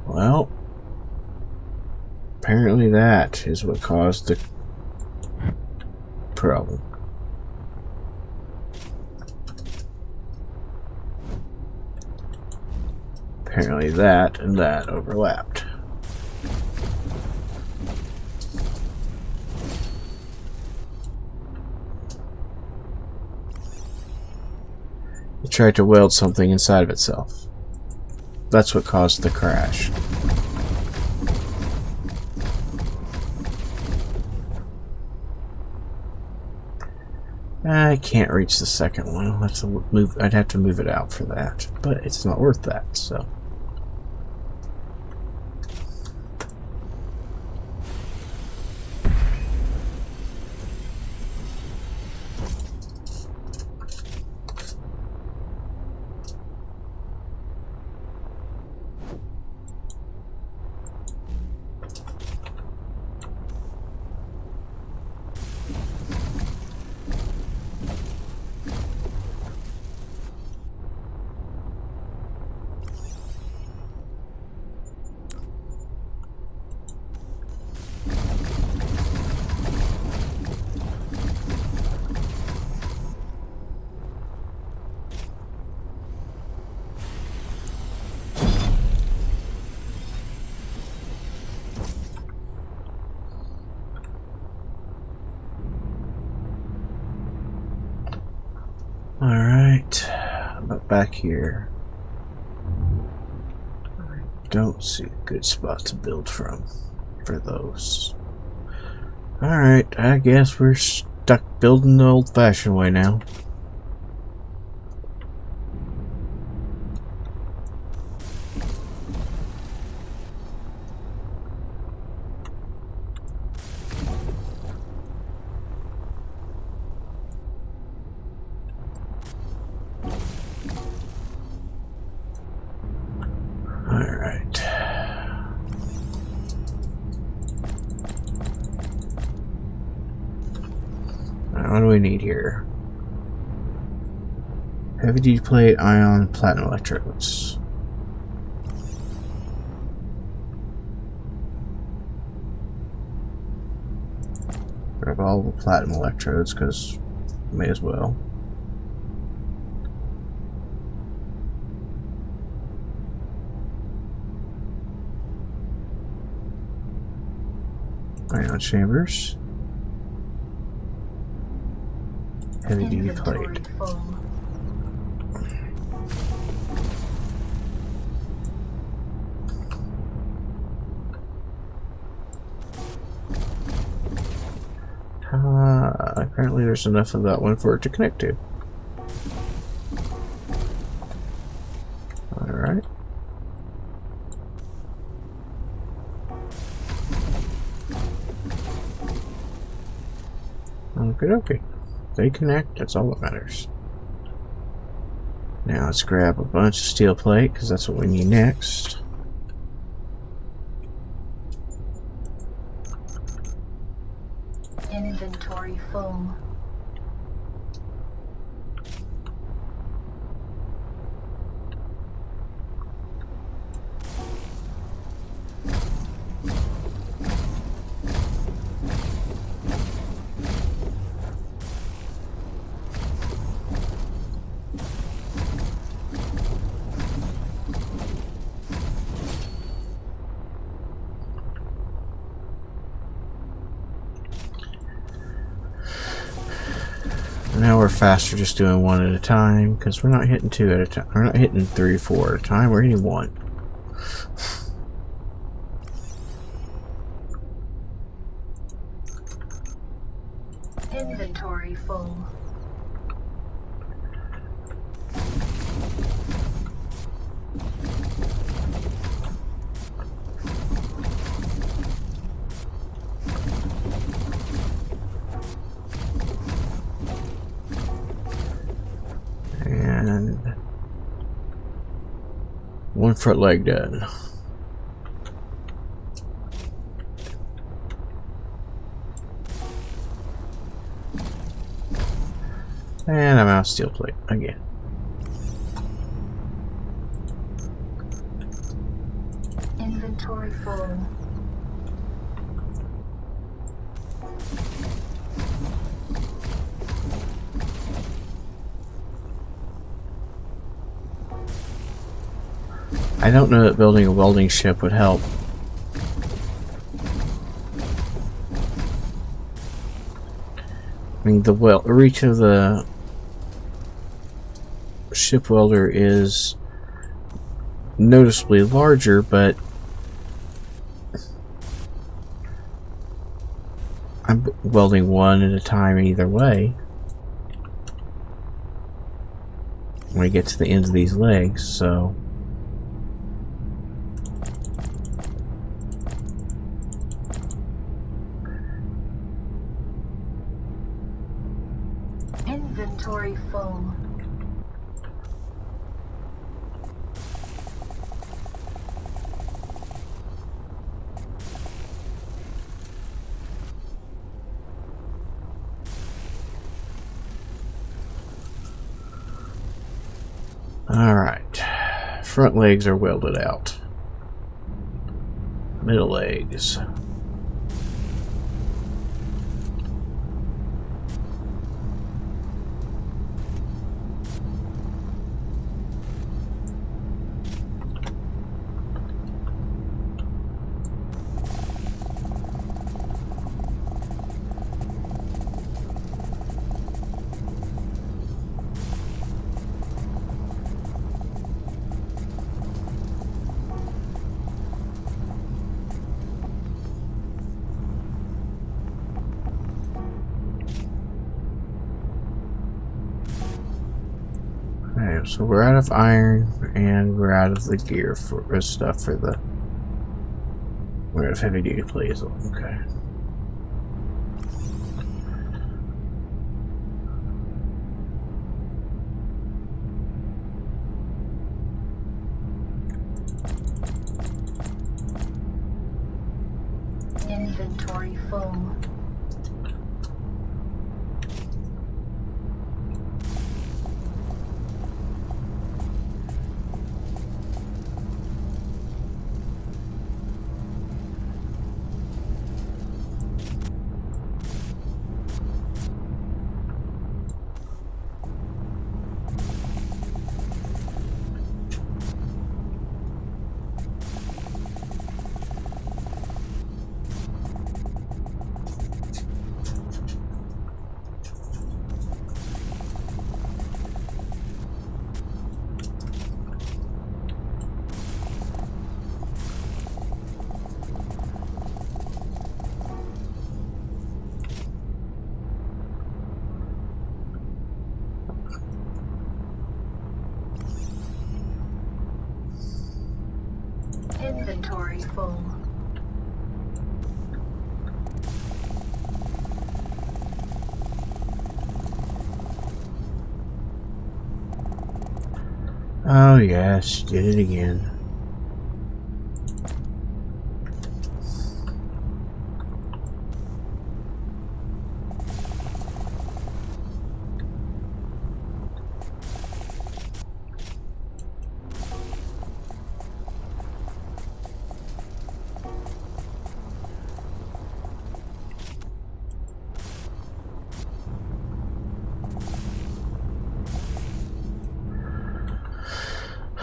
Well, apparently that is what caused the problem. Apparently that and that overlapped. It tried to weld something inside of itself. That's what caused the crash. I can't reach the second one. I'd have to move it out for that, but it's not worth that, so. Alright, but back here, I don't see a good spot to build from for those. Alright, I guess we're stuck building the old-fashioned way now. Alright. What do we need here? Heavy duty plate, ion, platinum electrodes. Grab all the platinum electrodes because may as well. Ion chambers. Heavy duty plate. Inventory full. Apparently there's enough of that one for it to connect to. Alright. Okay. They connect, that's all that matters. Now let's grab a bunch of steel plate, because that's what we need next. Inventory full. Now we're faster just doing one at a time because we're not hitting two at a time. We're not hitting 3 or 4 at a time. We're hitting one. Inventory full. And 1 front leg done. And I'm out of steel plate again. Inventory full. I don't know that building a welding ship would help. I mean, the reach of the ship welder is noticeably larger, but I'm welding one at a time either way. When I get to the ends of these legs, so Inventory full. alright. Front legs are welded out. Middle legs. Okay, so we're out of iron and we're out of the gear for stuff for the. We're out of heavy duty plates. Okay. Inventory full. Inventory full. Oh yes, did it again.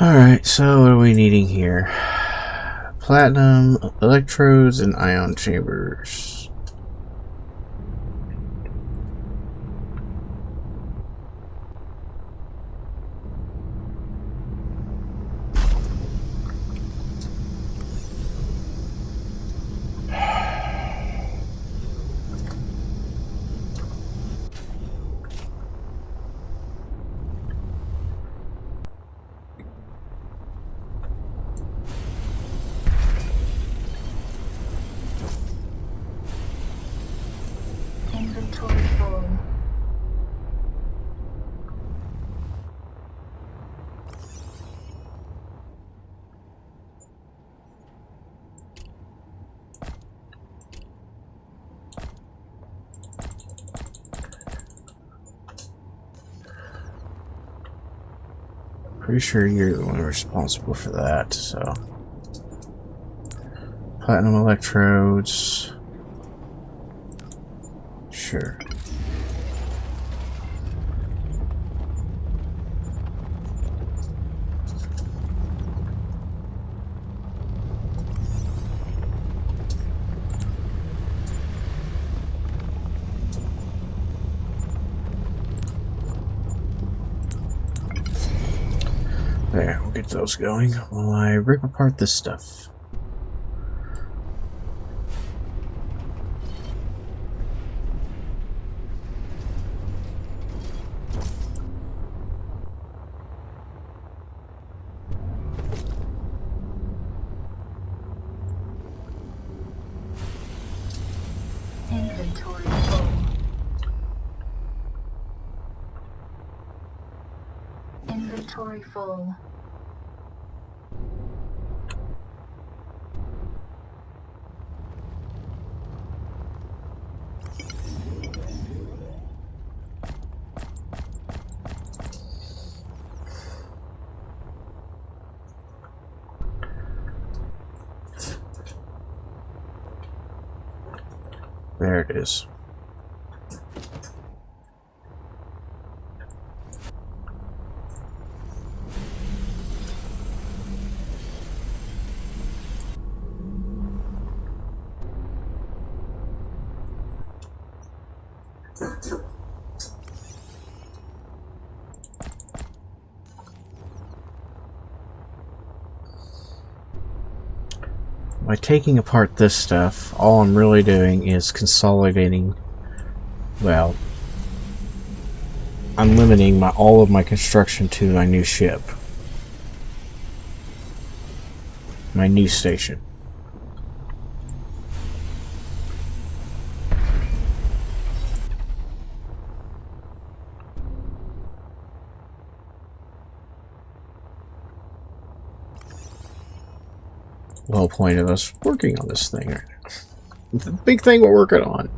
Alright, so what are we needing here? Platinum, electrodes, and ion chambers. Inventory full. Pretty sure you're the one responsible for that, so. Platinum electrodes. Sure. There, we'll get those going while I rip apart this stuff. Inventory full. Inventory full. There it is. By taking apart this stuff, all I'm really doing is consolidating, well, I'm limiting all of my construction to my new ship. My new station. The whole point of us working on this thing right now. The big thing we're working on.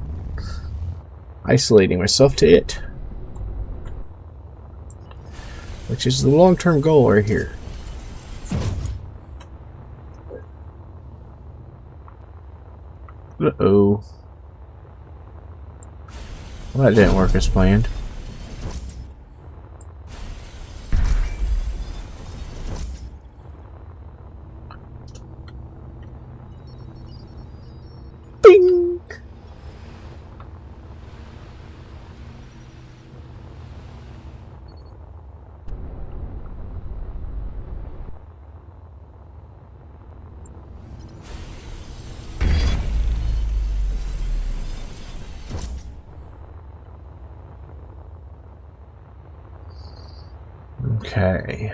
Isolating myself to it. Which is the long-term goal right here. Uh-oh. Well, that didn't work as planned. Bing! Okay.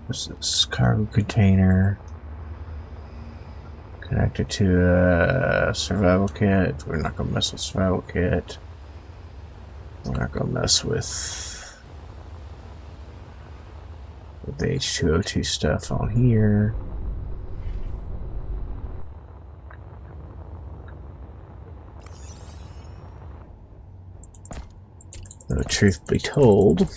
What's this? Cargo container. Connected to a survival kit. We're not going to mess with survival kit. We're not going to mess with the H2O2 stuff on here. Though, truth be told,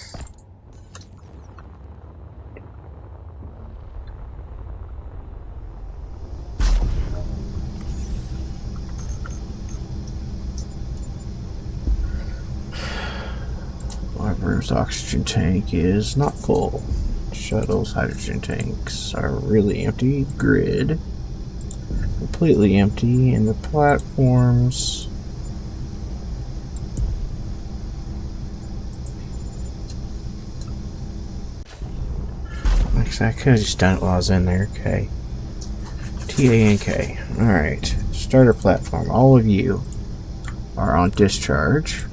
Wyvern's oxygen tank is not full. Shuttle's hydrogen tanks are really empty. Grid completely empty, and the platforms. I could have just done it while I was in there. Okay. TANK. Alright. Starter platform. All of you are on discharge.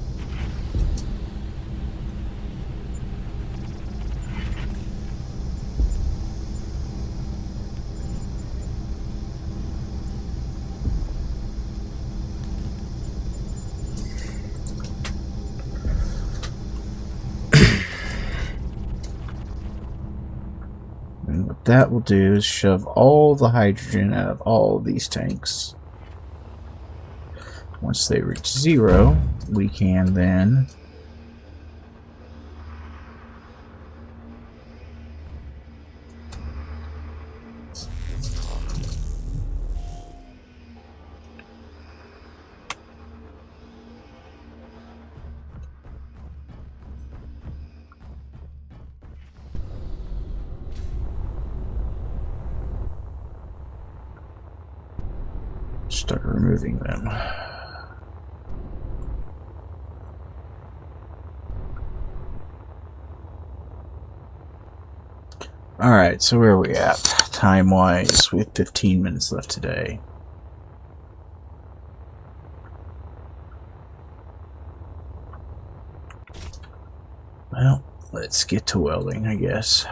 that will do is shove all the hydrogen out of all of these tanks. Once they reach 0, we can then start removing them. Alright, so where are we at? Time-wise, we have 15 minutes left today. Well, let's get to welding, I guess.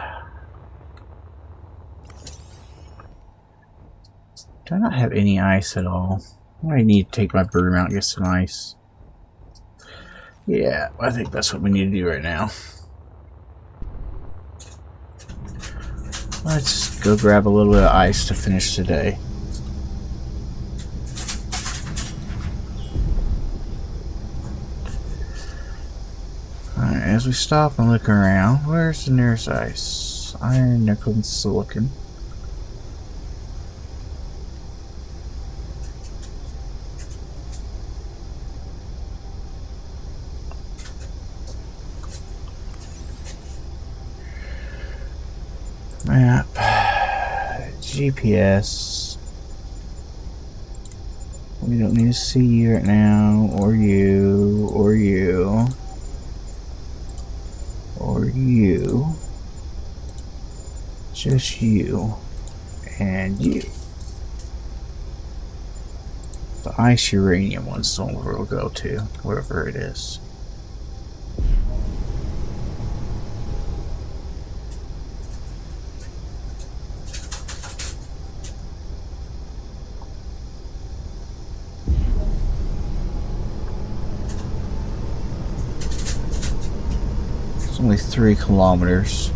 Do I not have any ice at all? I need to take my broom out and get some ice. Yeah, I think that's what we need to do right now. Let's go grab a little bit of ice to finish today. Alright, as we stop and look around, where's the nearest ice? Iron, nickel, and silicon. Map, GPS. We don't need to see you right now, or you, or you, or you. Just you and you. The ice uranium one's the one we'll go to, wherever it is. It's only 3 kilometers.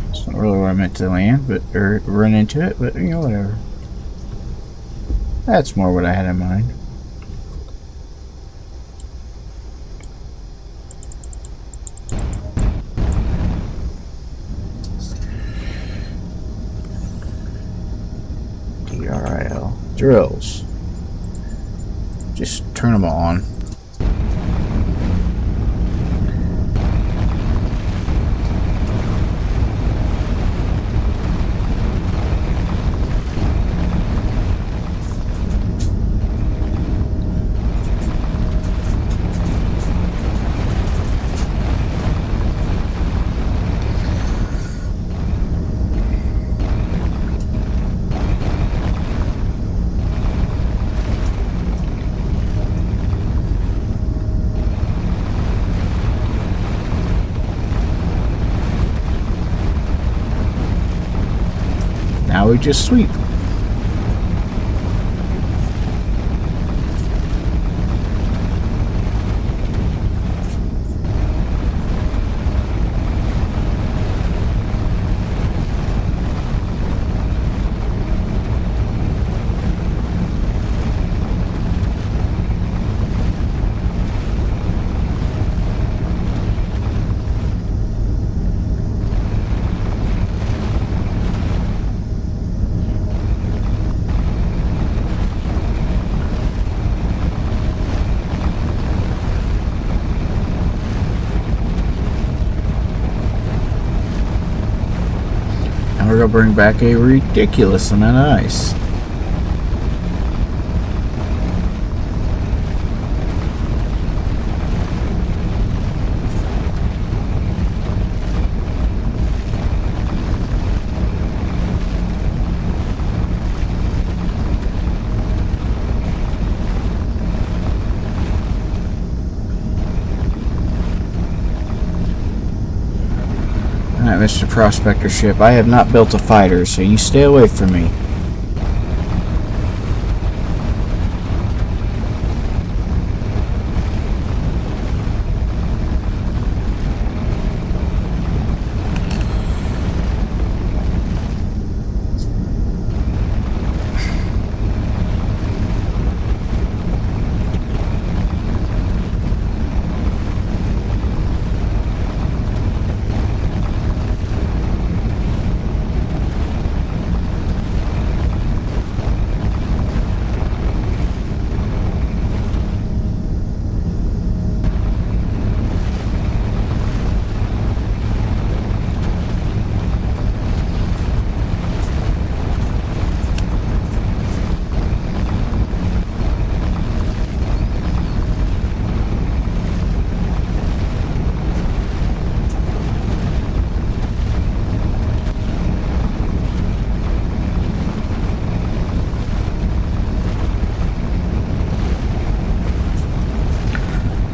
It's not really where I meant to land, but or run into it, but you know, whatever. That's more what I had in mind. DRIL drills. Just turn them on. Now we just sweep. it'll bring back a ridiculous amount of ice. Alright, Mr. Prospector Ship, I have not built a fighter, so you stay away from me.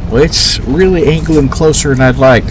Well, it's really angling closer than I'd like.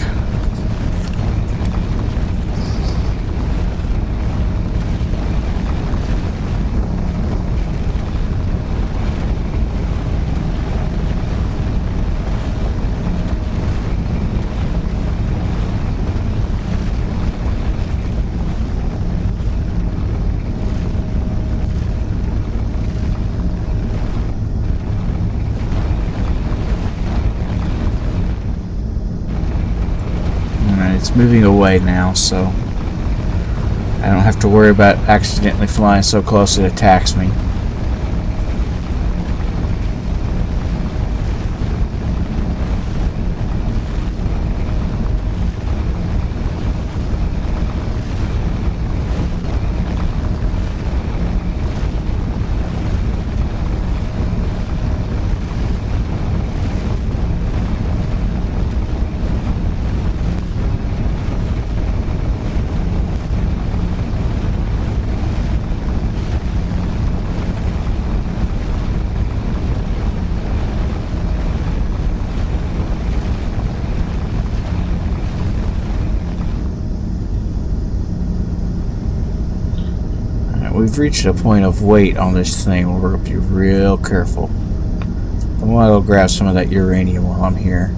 It's moving away now, so I don't have to worry about accidentally flying so close it attacks me. We've reached a point of weight on this thing where we're going to be real careful. I want to grab some of that uranium while I'm here.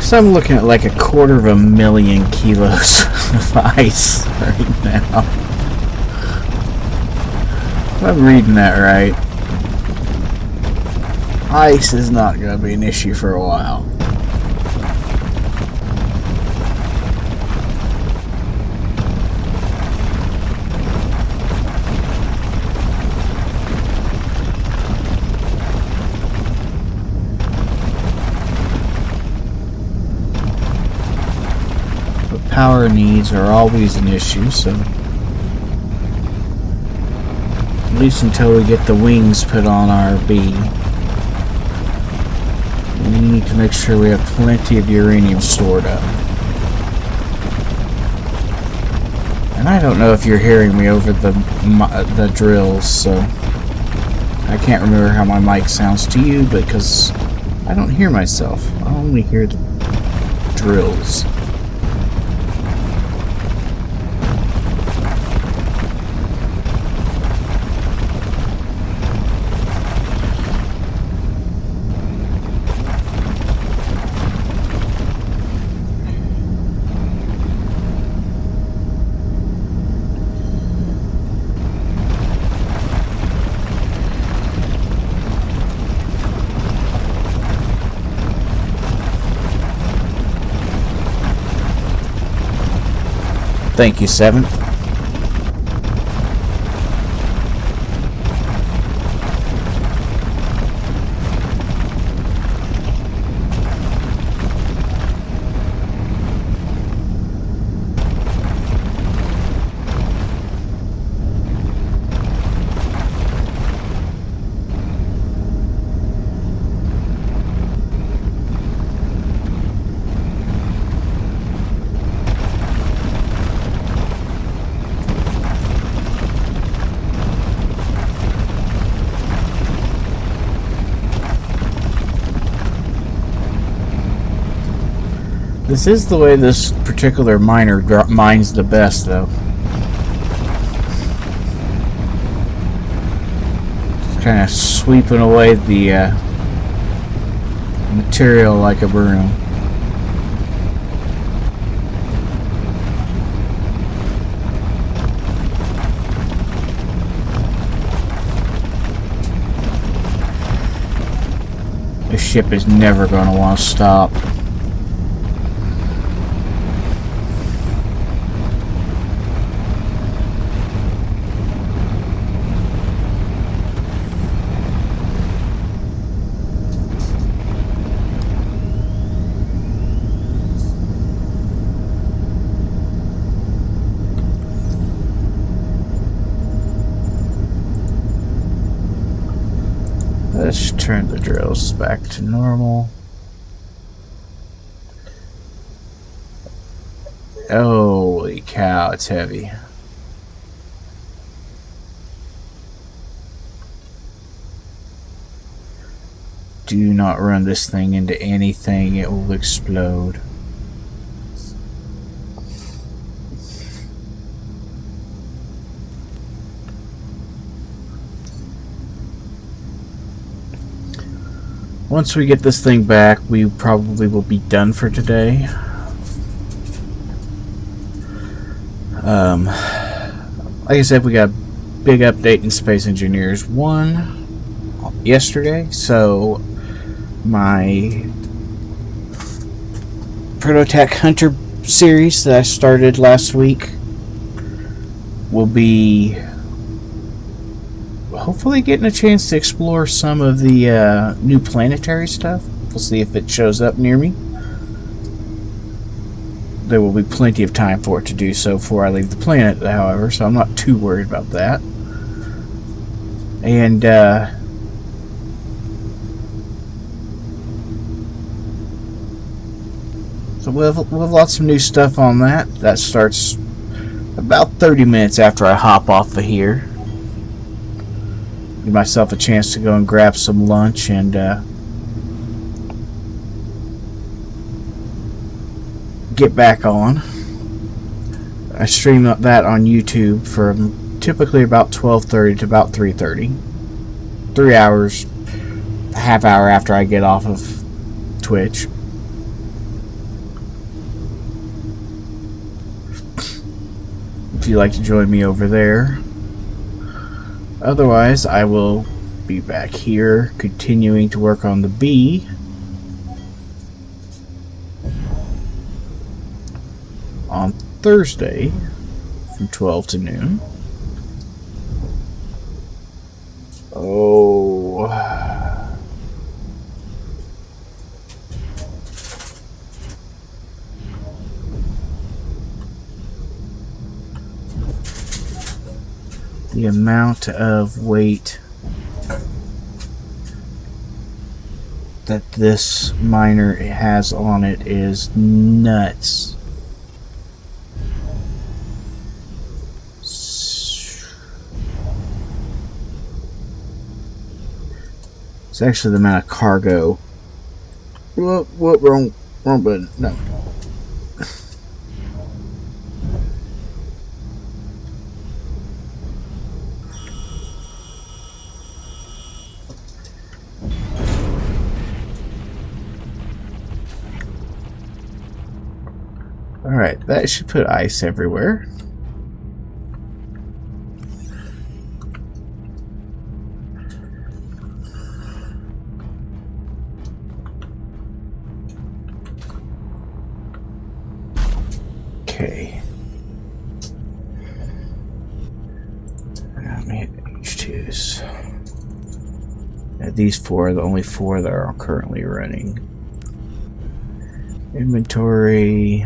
So I'm looking at like 250,000 kilos of ice right now. If I'm reading that right, ice is not going to be an issue for a while. Power needs are always an issue, so at least until we get the wings put on our bee, we need to make sure we have plenty of uranium stored up. And I don't know if you're hearing me over the drills, so I can't remember how my mic sounds to you, because I don't hear myself. I only hear the drills. Thank you, Seventh. This is the way this particular miner mines the best, though. Just kind of sweeping away the material like a broom. This ship is never going to want to stop. Let's turn the drills back to normal. Holy cow, it's heavy. Do not run this thing into anything, it will explode. Once we get this thing back, we probably will be done for today. Like I said, we got a big update in Space Engineers 1 yesterday, so my Prototech Hunter series that I started last week will be hopefully getting a chance to explore some of the new planetary stuff. We'll see if it shows up near me. There will be plenty of time for it to do so before I leave the planet, however, so I'm not too worried about that. And so we'll have lots of new stuff on that. That starts about 30 minutes after I hop off of here. Give myself a chance to go and grab some lunch and get back on. I stream that on YouTube from typically about 12:30 to about 3:30. 3 hours, a half hour after I get off of Twitch. If you'd like to join me over there. Otherwise, I will be back here continuing to work on the B on Thursday from 12 to noon. Oh. The amount of weight that this miner has on it is nuts. It's actually the amount of cargo. What? Wrong button. No. Alright, that should put ice everywhere. Okay. hit H2s. These 4 are the only 4 that are currently running. Inventory.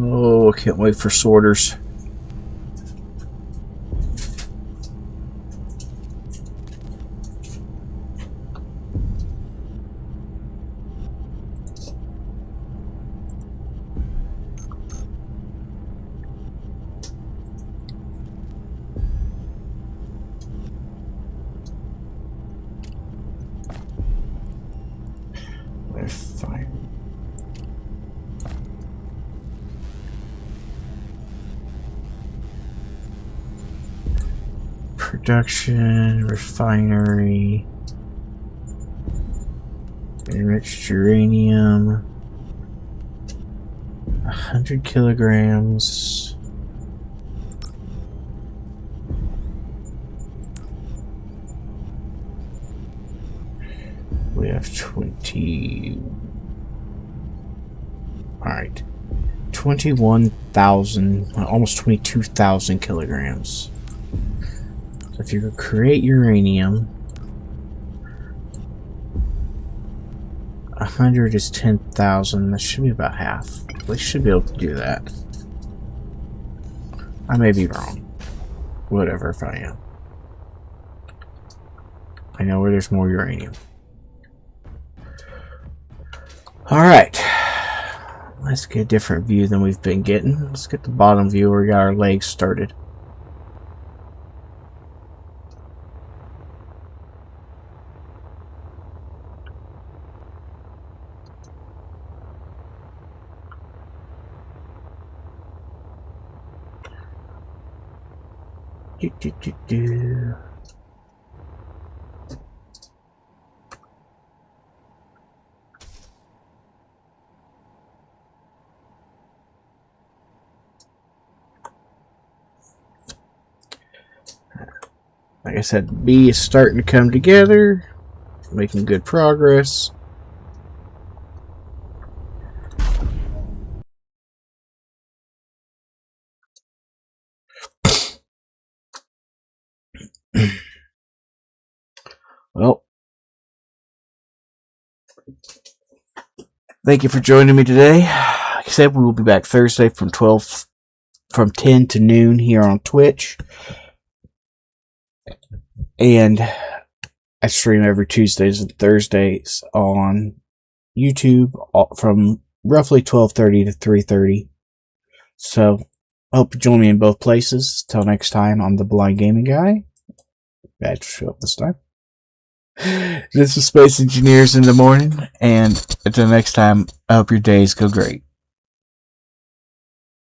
Oh, I can't wait for sorters. Fine. Production, refinery, enriched uranium, 100 kilograms. We have 20. Alright. 21,000, almost 22,000 kilograms. So if you could create uranium, 100 is 10,000. That should be about half. We should be able to do that. I may be wrong. Whatever if I am. I know where there's more uranium. Alright. Let's get a different view than we've been getting. Let's get the bottom view where we got our legs started. Do. Like I said, B is starting to come together, making good progress. Well, thank you for joining me today. Like I said, we will be back Thursday from 10 to noon here on Twitch. And I stream every Tuesdays and Thursdays on YouTube from roughly 12:30 to 3:30. So, I hope you join me in both places. Till next time, I'm the Blind Gaming Guy. Bad show up this time. This is Space Engineers in the Morning, and until next time, I hope your days go great.